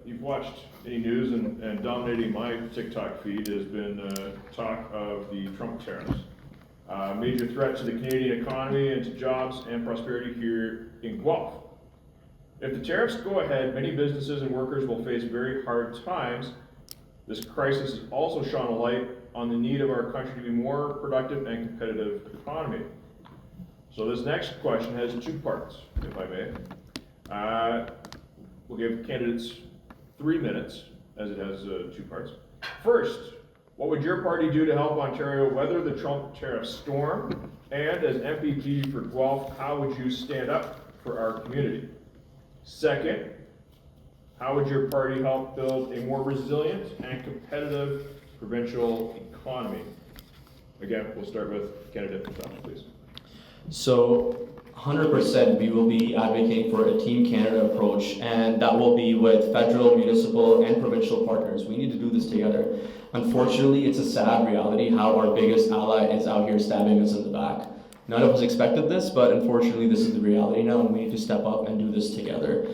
you've watched any news, and dominating my TikTok feed has been talk of the Trump tariffs. Major threat to the Canadian economy and to jobs and prosperity here in Guelph. If the tariffs go ahead, many businesses and workers will face very hard times This crisis has also shone a light on the need of our country to be more productive and competitive economy. So this next question has two parts, if I may. We'll give candidates 3 minutes, as it has two parts. First, what would your party do to help Ontario weather the Trump tariff storm? And as MPP for Guelph, how would you stand up for our community? Second, how would your party help build a more resilient and competitive provincial economy? Again, we'll start with candidate himself, please. So 100% we will be advocating for a Team Canada approach, and that will be with federal, municipal, and provincial partners. We need to do this together. Unfortunately, it's a sad reality how our biggest ally is out here stabbing us in the back. None of us expected this, but unfortunately this is the reality now, and we need to step up and do this together.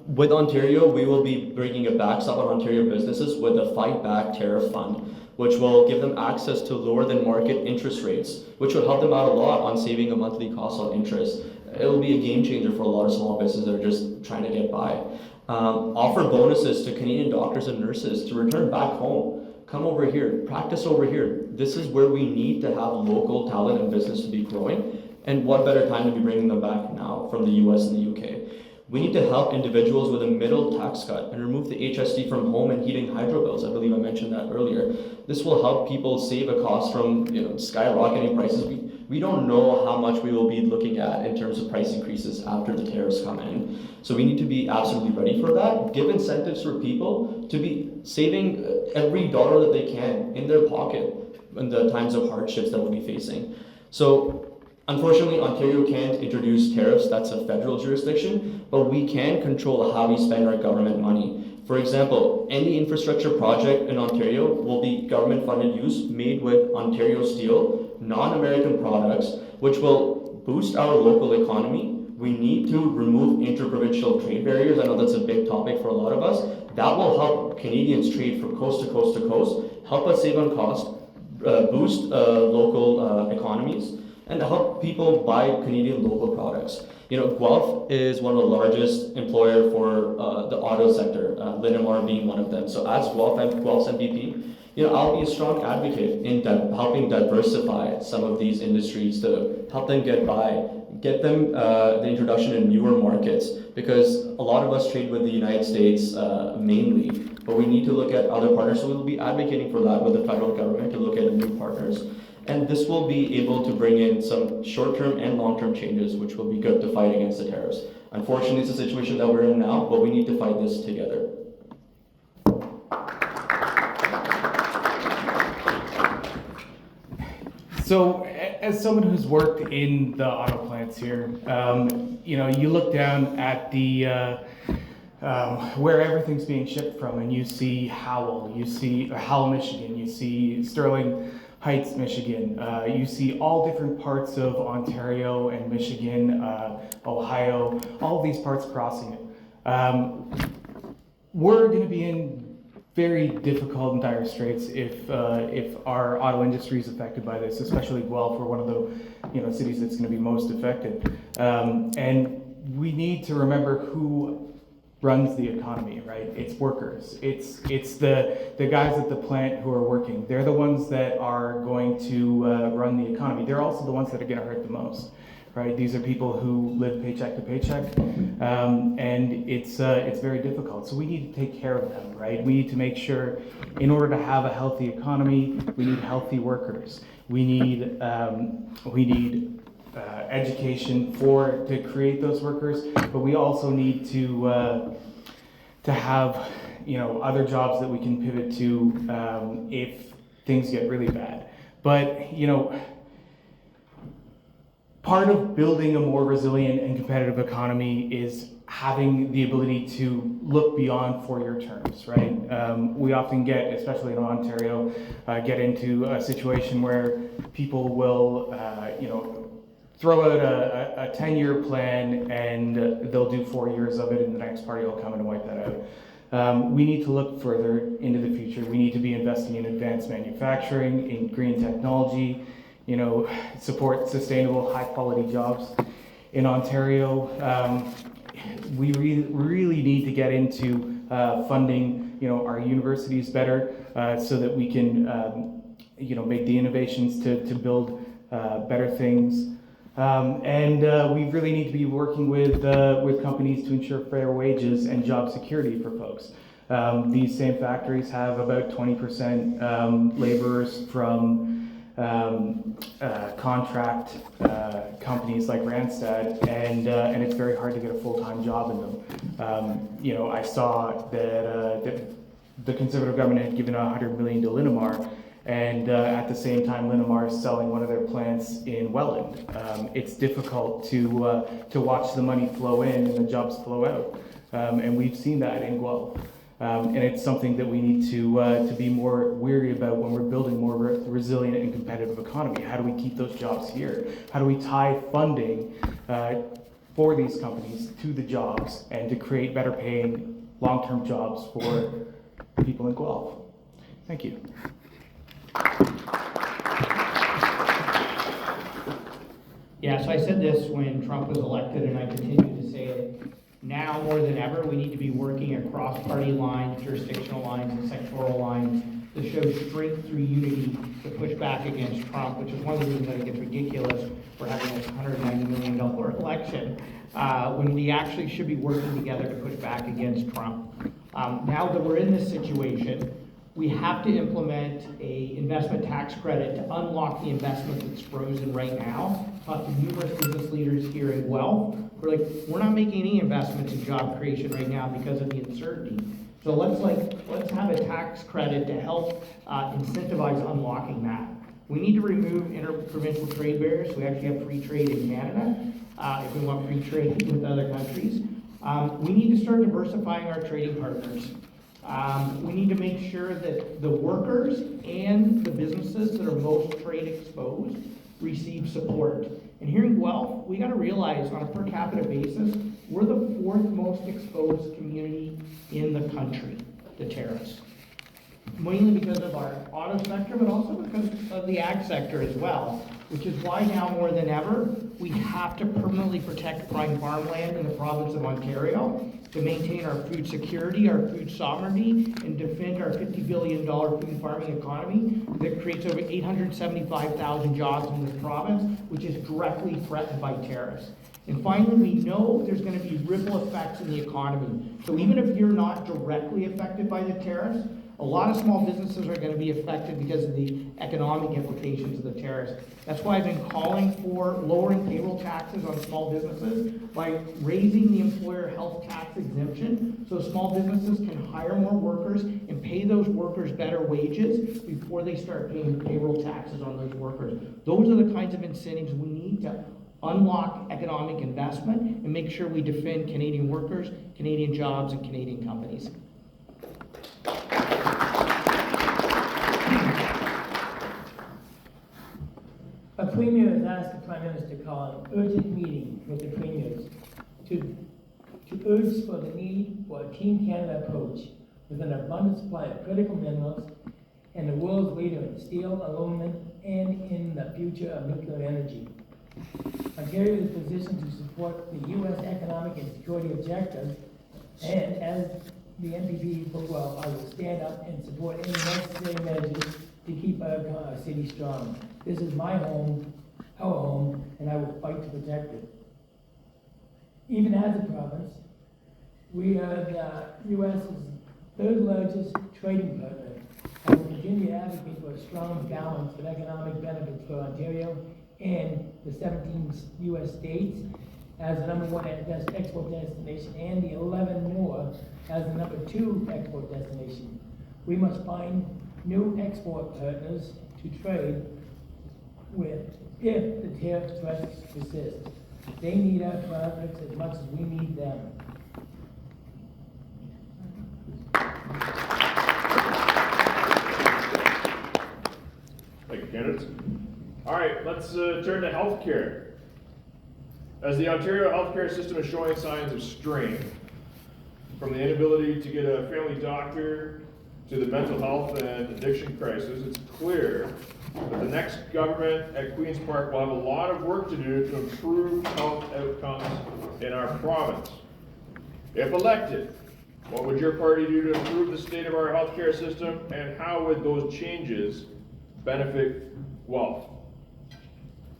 With Ontario, we will be bringing a backstop on Ontario businesses with a Fight Back Tariff Fund, which will give them access to lower than market interest rates, which will help them out a lot on saving a monthly cost on interest. It will be a game changer for a lot of small businesses that are just trying to get by. Offer bonuses to Canadian doctors and nurses to return back home. Come over here, practice over here. This is where we need to have local talent and business to be growing. And what better time to be bringing them back now from the US and the UK. We need to help individuals with a middle tax cut and remove the HST from home and heating hydro bills. I believe I mentioned that earlier. This will help people save a cost from skyrocketing prices. We don't know how much we will be looking at in terms of price increases after the tariffs come in. So we need to be absolutely ready for that. Give incentives for people to be saving every dollar that they can in their pocket in the times of hardships that we'll be facing. So unfortunately, Ontario can't introduce tariffs, that's a federal jurisdiction, but we can control how we spend our government money. For example, any infrastructure project in Ontario will be government funded use made with Ontario steel, non-American products, which will boost our local economy. We need to remove interprovincial trade barriers. I know that's a big topic for a lot of us. That will help Canadians trade from coast to coast to coast, help us save on cost, boost local economies, and help people buy Canadian local products. Guelph is one of the largest employer for the auto sector, Linamar being one of them. So as Guelph's MPP, I'll be a strong advocate in helping diversify some of these industries to help them get by, get them the introduction in newer markets, because a lot of us trade with the United States mainly, but we need to look at other partners. So we'll be advocating for that with the federal government to look at new partners. And this will be able to bring in some short-term and long-term changes, which will be good to fight against the tariffs. Unfortunately, it's a situation that we're in now, but we need to fight this together. So, as someone who's worked in the auto plants here, you look down at the where everything's being shipped from, and you see Howell, Michigan, you see Sterling Heights, Michigan. You see all different parts of Ontario and Michigan, Ohio, all of these parts crossing it. We're going to be in very difficult and dire straits if our auto industry is affected by this, especially Guelph. We're one of the cities that's going to be most affected. And we need to remember who runs the economy, right? It's workers. It's the guys at the plant who are working. They're the ones that are going to run the economy. They're also the ones that are going to hurt the most, right? These are people who live paycheck to paycheck, and it's very difficult. So we need to take care of them, right? We need to make sure, in order to have a healthy economy, we need healthy workers. We need education to create those workers, but we also need to have other jobs that we can pivot to if things get really bad. But part of building a more resilient and competitive economy is having the ability to look beyond 4-year terms, right? We often get, especially in Ontario, get into a situation where people will throw out a 10-year plan and they'll do 4 years of it, and the next party will come and wipe that out. We need to look further into the future. We need to be investing in advanced manufacturing, in green technology, support sustainable, high-quality jobs in Ontario. We really need to get into funding, our universities better, so that we can make the innovations to build better things. We really need to be working with companies to ensure fair wages and job security for folks. These same factories have about 20% laborers from contract companies like Randstad, and it's very hard to get a full-time job in them. I saw that the Conservative government had given $100 million to Linamar, and at the same time Linamar is selling one of their plants in Welland. It's difficult to watch the money flow in and the jobs flow out, and we've seen that in Guelph. And it's something that we need to be more wary about when we're building more resilient and competitive economy. How do we keep those jobs here? How do we tie funding for these companies to the jobs and to create better paying long-term jobs for people in Guelph? Thank you. Yeah, so I said this when Trump was elected, and I continue to say it. Now more than ever, we need to be working across party lines, jurisdictional lines, and sectoral lines to show strength through unity to push back against Trump, which is one of the reasons I think it's ridiculous for having this $190 million election, when we actually should be working together to push back against Trump. Now that we're in this situation, we have to implement a investment tax credit to unlock the investment that's frozen right now. Talked to numerous business leaders here in Guelph. We're not making any investments in job creation right now because of the uncertainty. So let's have a tax credit to help incentivize unlocking that. We need to remove interprovincial trade barriers. We actually have free trade in Canada if we want free trade with other countries. We need to start diversifying our trading partners. We need to make sure that the workers and the businesses that are most trade exposed receive support. And here in Guelph, we got to realize on a per capita basis, we're the 4th most exposed community in the country to tariffs. Mainly because of our auto sector, but also because of the ag sector as well, which is why now more than ever, we have to permanently protect prime farmland in the province of Ontario to maintain our food security, our food sovereignty, and defend our $50 billion food and farming economy that creates over 875,000 jobs in this province, which is directly threatened by tariffs. And finally, we know there's going to be ripple effects in the economy. So even if you're not directly affected by the tariffs, a lot of small businesses are going to be affected because of the economic implications of the tariffs. That's why I've been calling for lowering payroll taxes on small businesses by raising the employer health tax exemption so small businesses can hire more workers and pay those workers better wages before they start paying payroll taxes on those workers. Those are the kinds of incentives we need to unlock economic investment and make sure we defend Canadian workers, Canadian jobs, and Canadian companies. A premier has asked the Prime Minister to call an urgent meeting with the premiers to urge for the need for a Team Canada approach with an abundant supply of critical minerals and the world's leader in steel, aluminum, and in the future of nuclear energy. Ontario is positioned to support the U.S. economic and security objectives, and as the NDP well, I will stand up and support any necessary measures to keep our city strong. This is my home, our home, and I will fight to protect it. Even as a province, we are the U.S.'s 3rd largest trading partner. I will continue to advocate for a strong balance of economic benefits for Ontario and the 17 U.S. states as the #1 export destination and the 11 more as the #2 export destination. We must find new export partners to trade with if the tariff threats persist. They need our products as much as we need them. Thank you, candidates. All right, let's turn to healthcare. As the Ontario healthcare system is showing signs of strain, from the inability to get a family doctor to the mental health and addiction crisis, it's clear that the next government at Queen's Park will have a lot of work to do to improve health outcomes in our province. If elected, What would your party do to improve the state of our healthcare system, and how would those changes benefit Guelph?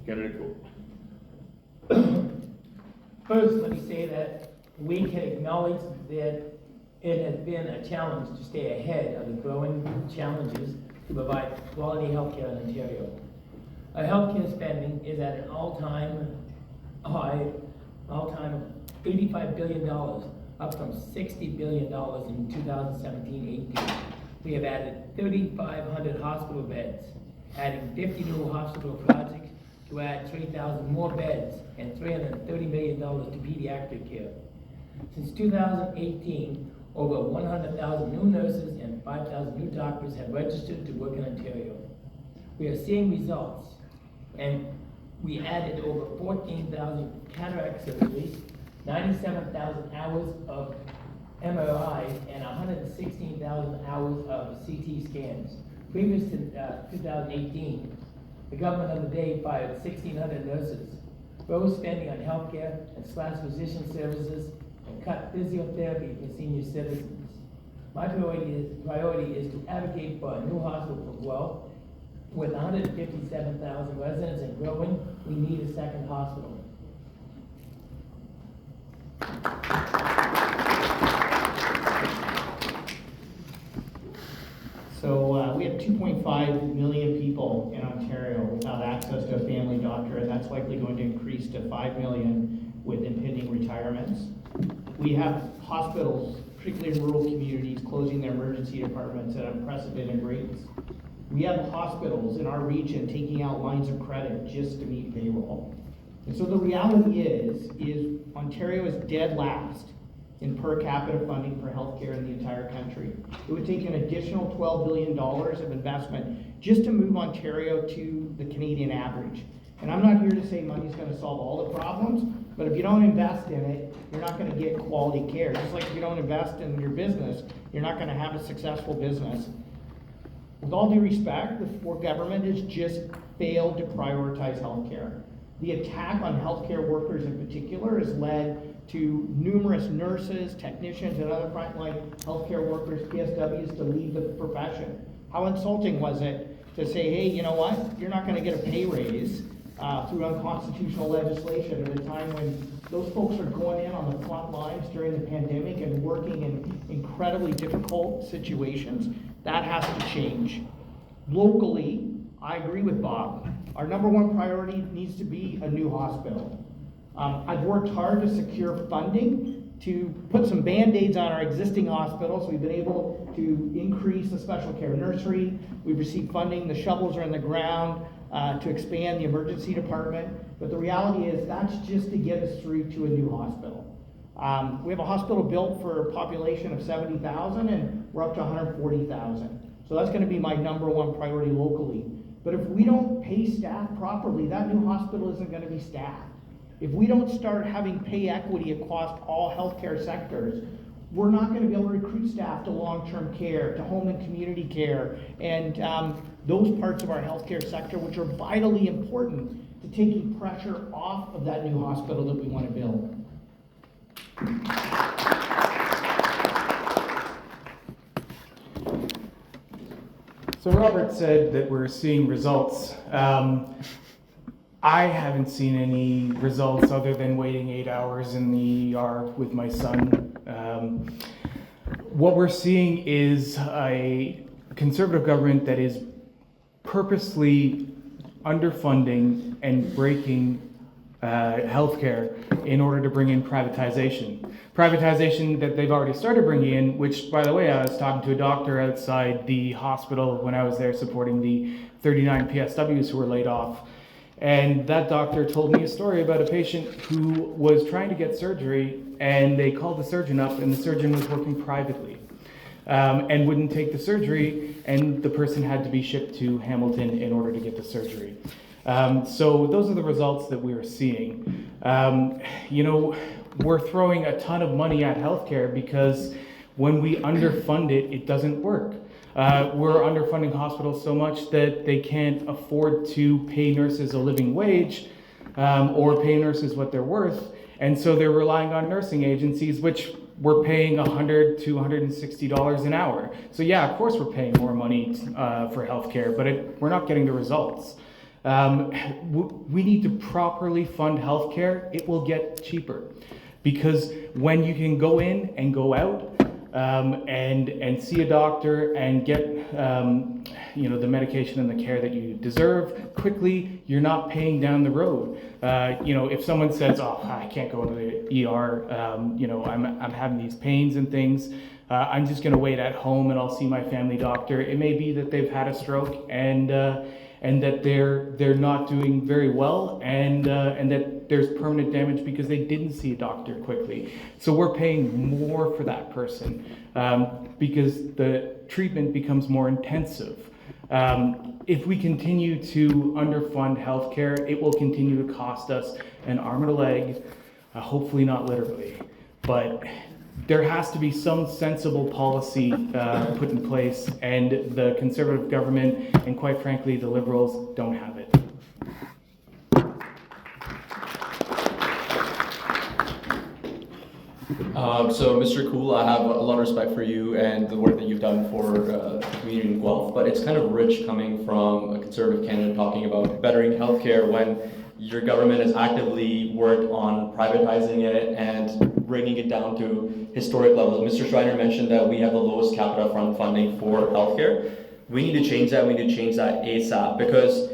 Candidate Cool. First, let me say that we can acknowledge that it has been a challenge to stay ahead of the growing challenges to provide quality healthcare in Ontario. Our healthcare spending is at an all-time high, $85 billion, up from $60 billion in 2017-18. We have added 3,500 hospital beds, adding 50 new hospital projects to add 3,000 more beds and $330 million to pediatric care. Since 2018, over 100,000 new nurses and 5,000 new doctors have registered to work in Ontario. We are seeing results, and we added over 14,000 cataract surgeries, 97,000 hours of MRI, and 116,000 hours of CT scans. Previous to 2018, the government of the day fired 1,600 nurses, rose spending on healthcare and slashed physician services, and cut physiotherapy for senior citizens. My priority is to advocate for a new hospital for Guelph. With 157,000 residents and growing, we need a second hospital. So we have 2.5 million people in Ontario without access to a family doctor, and that's likely going to increase to 5 million with impending retirements. We have hospitals, particularly in rural communities, closing their emergency departments at unprecedented rates. We have hospitals in our region taking out lines of credit just to meet payroll. And so the reality is Ontario is dead last in per capita funding for healthcare in the entire country. It would take an additional $12 billion of investment just to move Ontario to the Canadian average. And I'm not here to say money's going to solve all the problems, but if you don't invest in it, you're not going to get quality care. Just like if you don't invest in your business, you're not going to have a successful business. With all due respect, the Ford government has just failed to prioritize healthcare. The attack on healthcare workers in particular has led to numerous nurses, technicians, and other frontline healthcare workers, PSWs, to leave the profession. How insulting was it to say, hey, you know what, you're not going to get a pay raise through unconstitutional legislation at a time when those folks are going in on the front lines during the pandemic and working in incredibly difficult situations. That has to change. Locally, I agree with Bob. Our number one priority needs to be a new hospital. I've worked hard to secure funding to put some Band-Aids on our existing hospitals. We've been able to increase the special care nursery. We've received funding, the shovels are in the ground to expand the emergency department. But the reality is that's just to get us through to a new hospital. We have a hospital built for a population of 70,000 and we're up to 140,000. So that's going to be my number one priority locally. But if we don't pay staff properly, that new hospital isn't going to be staffed. If we don't start having pay equity across all healthcare sectors, we're not going to be able to recruit staff to long-term care, to home and community care, and those parts of our healthcare sector which are vitally important to taking pressure off of that new hospital that we want to build. So Robert said that we're seeing results. I haven't seen any results other than waiting 8 hours in the ER with my son. What we're seeing is a conservative government that is purposely underfunding and breaking healthcare in order to bring in privatization. Privatization that they've already started bringing in, which, by the way, I was talking to a doctor outside the hospital when I was there supporting the 39 PSWs who were laid off. And that doctor told me a story about a patient who was trying to get surgery, and they called the surgeon up, and the surgeon was working privately and wouldn't take the surgery, and the person had to be shipped to Hamilton in order to get the surgery. So those are the results that we're seeing. We're throwing a ton of money at healthcare because when we underfund it, it doesn't work. We're underfunding hospitals so much that they can't afford to pay nurses a living wage or pay nurses what they're worth. And so they're relying on nursing agencies, which we're paying $100 to $160 an hour. So yeah, of course we're paying more money for healthcare, but we're not getting the results. We need to properly fund healthcare. It will get cheaper, because when you can go in and go out and see a doctor and get the medication and the care that you deserve quickly, you're not paying down the road. If someone says, "Oh, I can't go to the ER, I'm having these pains and things, I'm just going to wait at home and I'll see my family doctor." It may be that they've had a stroke and that they're not doing very well, and that there's permanent damage because they didn't see a doctor quickly. So we're paying more for that person because the treatment becomes more intensive. If we continue to underfund healthcare, it will continue to cost us an arm and a leg, hopefully not literally, but there has to be some sensible policy put in place, and the Conservative government and, quite frankly, the Liberals don't have it. So, Mr. Cool, I have a lot of respect for you and the work that you've done for the community in Guelph, but it's kind of rich coming from a Conservative candidate talking about bettering healthcare when your government has actively worked on privatizing it and bringing it down to historic levels. Mr. Schreiner mentioned that we have the lowest capita funding for healthcare. We need to change that. We need to change that ASAP, because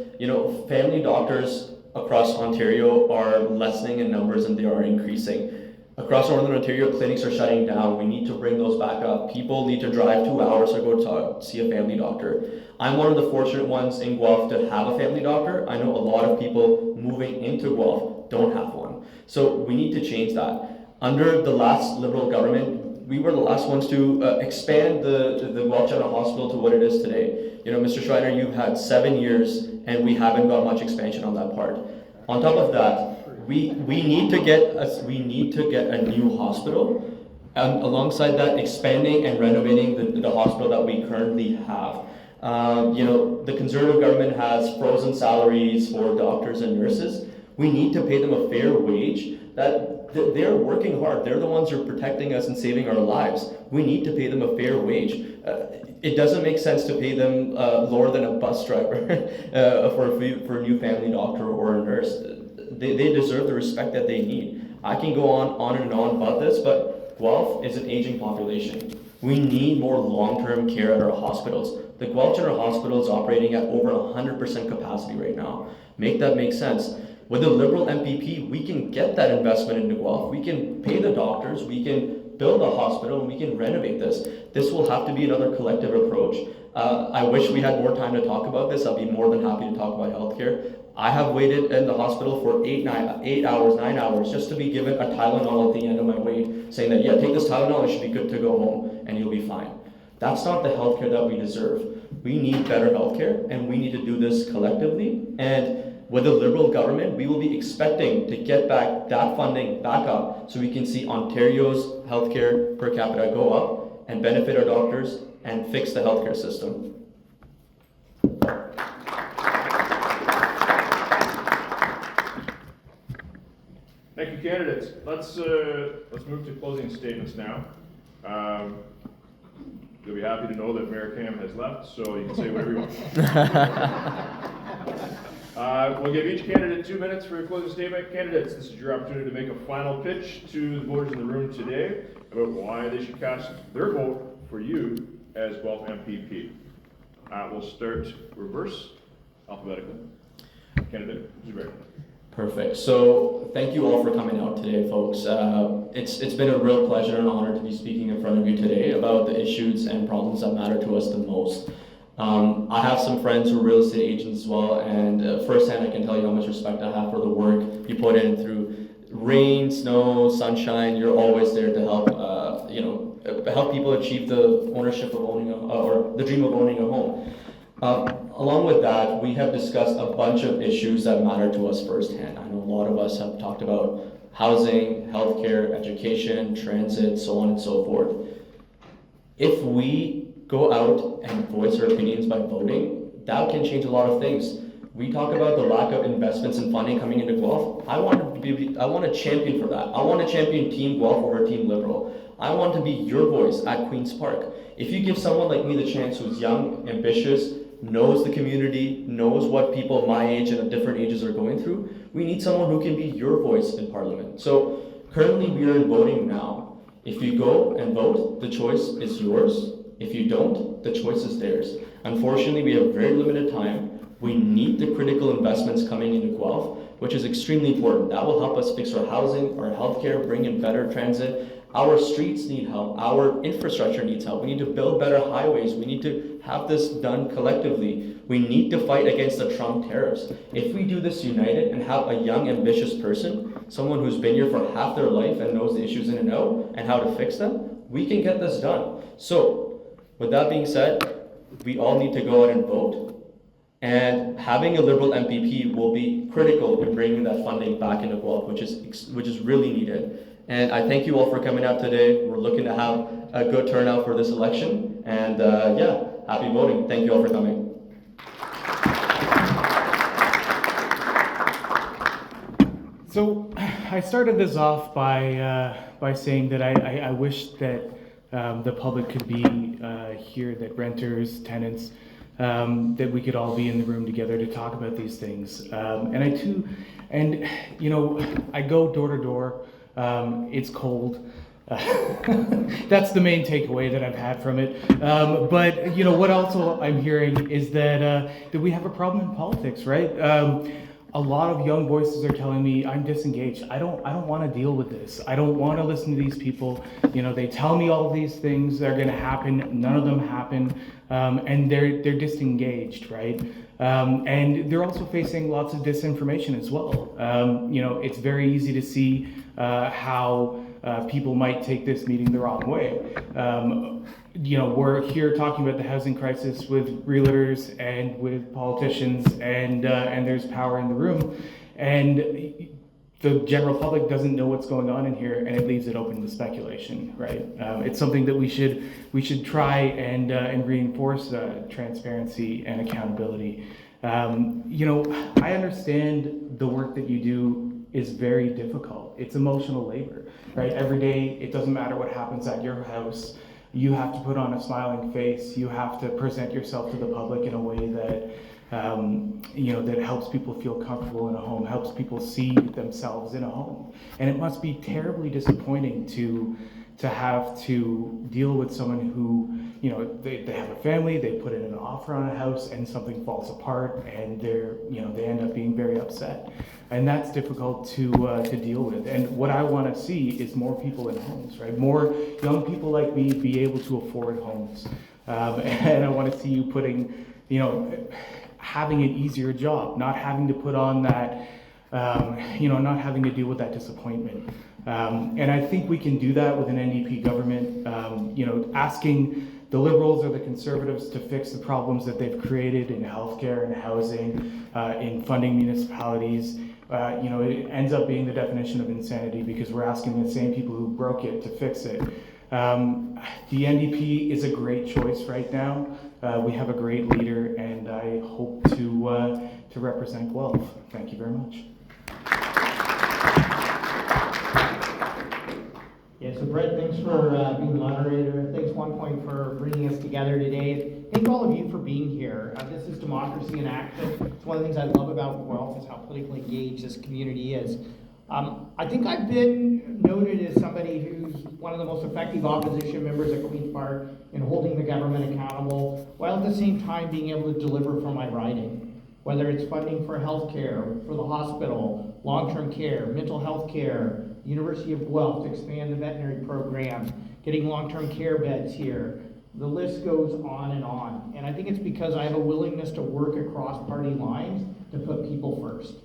family doctors across Ontario are lessening in numbers and they are increasing. Across Northern Ontario, clinics are shutting down. We need to bring those back up. People need to drive 2 hours to go to see a family doctor. I'm one of the fortunate ones in Guelph to have a family doctor. I know a lot of people moving into Guelph don't have one. So we need to change that. Under the last Liberal government, we were the last ones to expand the Guelph General Hospital to what it is today. Mr. Schreiner, you've had 7 years and we haven't got much expansion on that part. On top of that, we need to get a new hospital, and alongside that, expanding and renovating the hospital that we currently have. The Conservative government has frozen salaries for doctors and nurses. We need to pay them a fair wage. That they're working hard. They're the ones who are protecting us and saving our lives. We need to pay them a fair wage. It doesn't make sense to pay them lower than a bus driver for a new family doctor or a nurse. They deserve the respect that they need. I can go on and on about this, but Guelph is an aging population. We need more long-term care at our hospitals. The Guelph General Hospital is operating at over 100% capacity right now. Make that make sense. With a Liberal MPP, we can get that investment into Guelph. We can pay the doctors, we can build a hospital, and we can renovate this. This will have to be another collective approach. I wish we had more time to talk about this. I'll be more than happy to talk about healthcare. I have waited in the hospital for 9 hours, just to be given a Tylenol at the end of my wait, saying that, yeah, take this Tylenol, it should be good to go home, and you'll be fine. That's not the healthcare that we deserve. We need better healthcare, and we need to do this collectively. And with the Liberal government, we will be expecting to get back that funding back up, so we can see Ontario's healthcare per capita go up and benefit our doctors and fix the healthcare system. Thank you, candidates. Let's move to closing statements now. You'll be happy to know that Mayor Cam has left, so you can say whatever you want. We'll give each candidate 2 minutes for a closing statement. Candidates, this is your opportunity to make a final pitch to the voters in the room today about why they should cast their vote for you as Guelph MPP. We'll start reverse, alphabetically. Candidate Zubair. Perfect. So thank you all for coming out today, folks. It's been a real pleasure and honor to be speaking in front of you today about the issues and problems that matter to us the most. I have some friends who are real estate agents as well, and firsthand I can tell you how much respect I have for the work you put in through rain, snow, sunshine. You're always there to help, help people achieve the ownership of owning or the dream of owning a home. Along with that, we have discussed a bunch of issues that matter to us firsthand. I know a lot of us have talked about housing, healthcare, education, transit, so on and so forth. If we go out and voice our opinions by voting, that can change a lot of things. We talk about the lack of investments and funding coming into Guelph. I want to champion for that. I want to champion Team Guelph over Team Liberal. I want to be your voice at Queen's Park. If you give someone like me the chance who's young, ambitious, knows the community, knows what people my age and at different ages are going through, we need someone who can be your voice in Parliament. So currently we are in voting now. If you go and vote, the choice is yours. If you don't, the choice is theirs. Unfortunately, we have very limited time. We need the critical investments coming into Guelph, which is extremely important. That will help us fix our housing, our healthcare, bring in better transit. Our streets need help. Our infrastructure needs help. We need to build better highways. We need to have this done collectively. We need to fight against the Trump tariffs. If we do this united and have a young, ambitious person, someone who's been here for half their life and knows the issues in and out and how to fix them, we can get this done. So, with that being said, we all need to go out and vote. And having a Liberal MPP will be critical in bringing that funding back into Guelph, which is really needed. And I thank you all for coming out today. We're looking to have a good turnout for this election. And yeah, happy voting. Thank you all for coming. So I started this off by saying that I wish that the public could be here, that renters, tenants, that we could all be in the room together to talk about these things. And you know, I go door to door. It's cold. That's the main takeaway that I've had from it. But you know what? Also, I'm hearing is that we have a problem in politics, right? A lot of young voices are telling me I'm disengaged. I don't want to deal with this. I don't want to listen to these people. You know, they tell me all of these things are going to happen. None of them happen, and they're disengaged, right? And they're also facing lots of disinformation as well. You know, it's very easy to see how people might take this meeting the wrong way. You know, we're here talking about the housing crisis with realtors and with politicians, and there's power in the room, and the general public doesn't know what's going on in here, and it leaves it open to speculation, right? It's something that we should try and reinforce transparency and accountability. You know, I understand the work that you do is very difficult. It's emotional labor, right? Every day, it doesn't matter what happens at your house. You have to put on a smiling face. You have to present yourself to the public in a way that, you know, that helps people feel comfortable in a home, helps people see themselves in a home. And it must be terribly disappointing to have to deal with someone who, you know, they have a family, they put in an offer on a house, and something falls apart, and they end up being very upset. And that's difficult to deal with. And what I want to see is more people in homes, right? More young people like me be able to afford homes. And I want to see you putting, you know, having an easier job, not having to put on that, you know, not having to deal with that disappointment. And I think we can do that with an NDP government, you know, asking the Liberals or the Conservatives to fix the problems that they've created in healthcare and housing, in funding municipalities. You know, it ends up being the definition of insanity because we're asking the same people who broke it to fix it. The NDP is a great choice right now. We have a great leader, and I hope to represent Guelph. Thank you very much. Yeah, so Brett, thanks for being the moderator. Thanks OnePoint for bringing us together today. Thank all of you for being here. This is democracy in action. It's one of the things I love about Guelph is how politically engaged this community is. I think I've been noted as somebody who's one of the most effective opposition members at Queen's Park in holding the government accountable, while at the same time being able to deliver for my riding. Whether it's funding for healthcare, for the hospital, long-term care, mental health care, University of Guelph to expand the veterinary program, getting long-term care beds here. The list goes on. And I think it's because I have a willingness to work across party lines to put people first.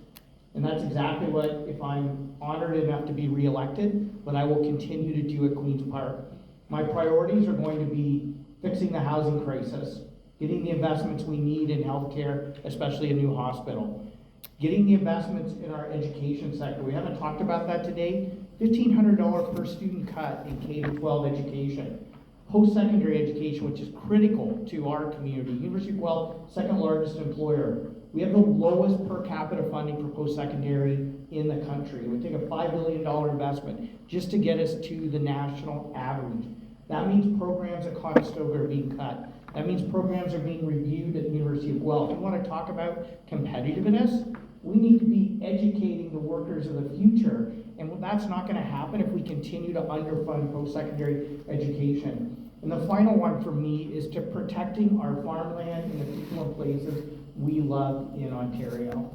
And that's exactly what, if I'm honored enough to be reelected, what I will continue to do at Queen's Park. My priorities are going to be fixing the housing crisis, getting the investments we need in healthcare, especially a new hospital, getting the investments in our education sector. We haven't talked about that today. $1,500 per student cut in K-12 education. Post-secondary education, which is critical to our community. University of Guelph, second largest employer. We have the lowest per capita funding for post-secondary in the country. It would take a $5 billion investment just to get us to the national average. That means programs at Conestoga are being cut. That means programs are being reviewed at the University of Guelph. We want to talk about competitiveness. We need to be educating the workers of the future, and that's not going to happen if we continue to underfund post-secondary education. And the final one for me is to protecting our farmland and the people and places we love in Ontario.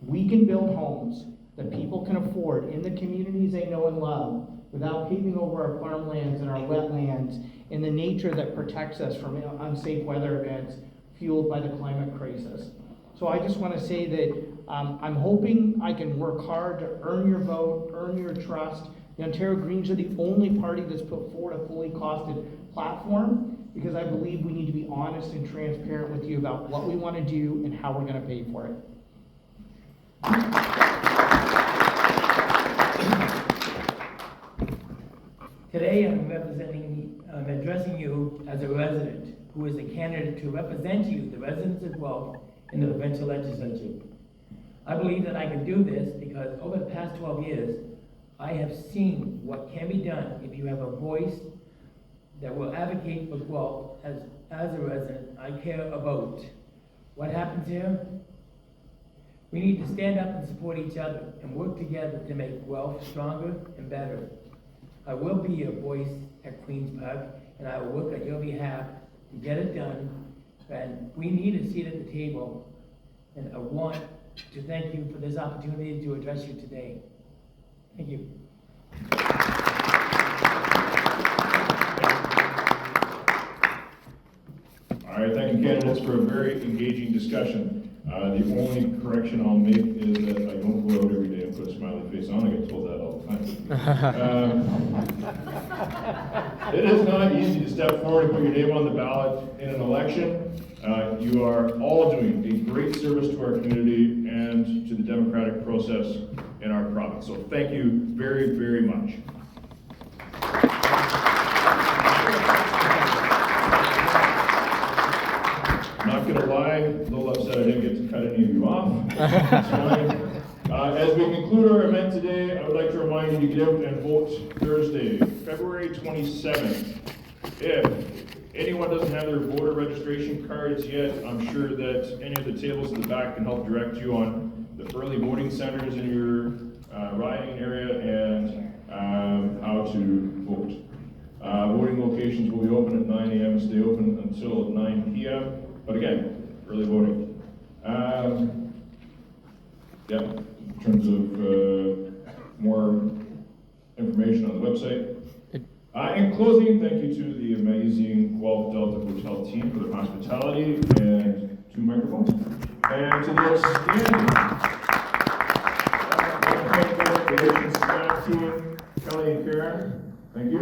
We can build homes that people can afford in the communities they know and love without paving over our farmlands and our wetlands and the nature that protects us from unsafe weather events fueled by the climate crisis. So I just want to say that I'm hoping I can work hard to earn your vote, earn your trust. The Ontario Greens are the only party that's put forward a fully costed platform, because I believe we need to be honest and transparent with you about what we want to do and how we're going to pay for it. Today I'm addressing you as a resident who is a candidate to represent you, the residents of Guelph, in the provincial legislature. I believe that I can do this because over the past 12 years, I have seen what can be done if you have a voice that will advocate for Guelph. As a resident, I care about what happens here. We need to stand up and support each other and work together to make Guelph stronger and better. I will be your voice at Queen's Park, and I will work on your behalf to get it done. And we need a seat at the table, and I want to thank you for this opportunity to address you today. Thank you. All right, thank you, candidates, for a very engaging discussion. The only correction I'll make is that I don't go out every day and put a smiley face on. I get told that all the time. It is not easy to step forward and put your name on the ballot in an election. You are all doing a great service to our community and to the democratic process in our province. So thank you very, very much. Not gonna lie, a little upset I didn't get to cut any of you off. That's fine. As we conclude our event today, I would like to remind you to get out and vote Thursday, February 27th. If anyone doesn't have their voter registration cards yet, I'm sure that any of the tables in the back can help direct you on the early voting centers in your riding area and how to vote. Voting locations will be open at 9 a.m. and stay open until 9 p.m. But again, early voting. Yeah, in terms of more information on the website. In closing, thank you to the amazing Guelph Delta Hotel team for their hospitality and 2 microphones. And to the outstanding staff team, Kelly and Karen, thank you.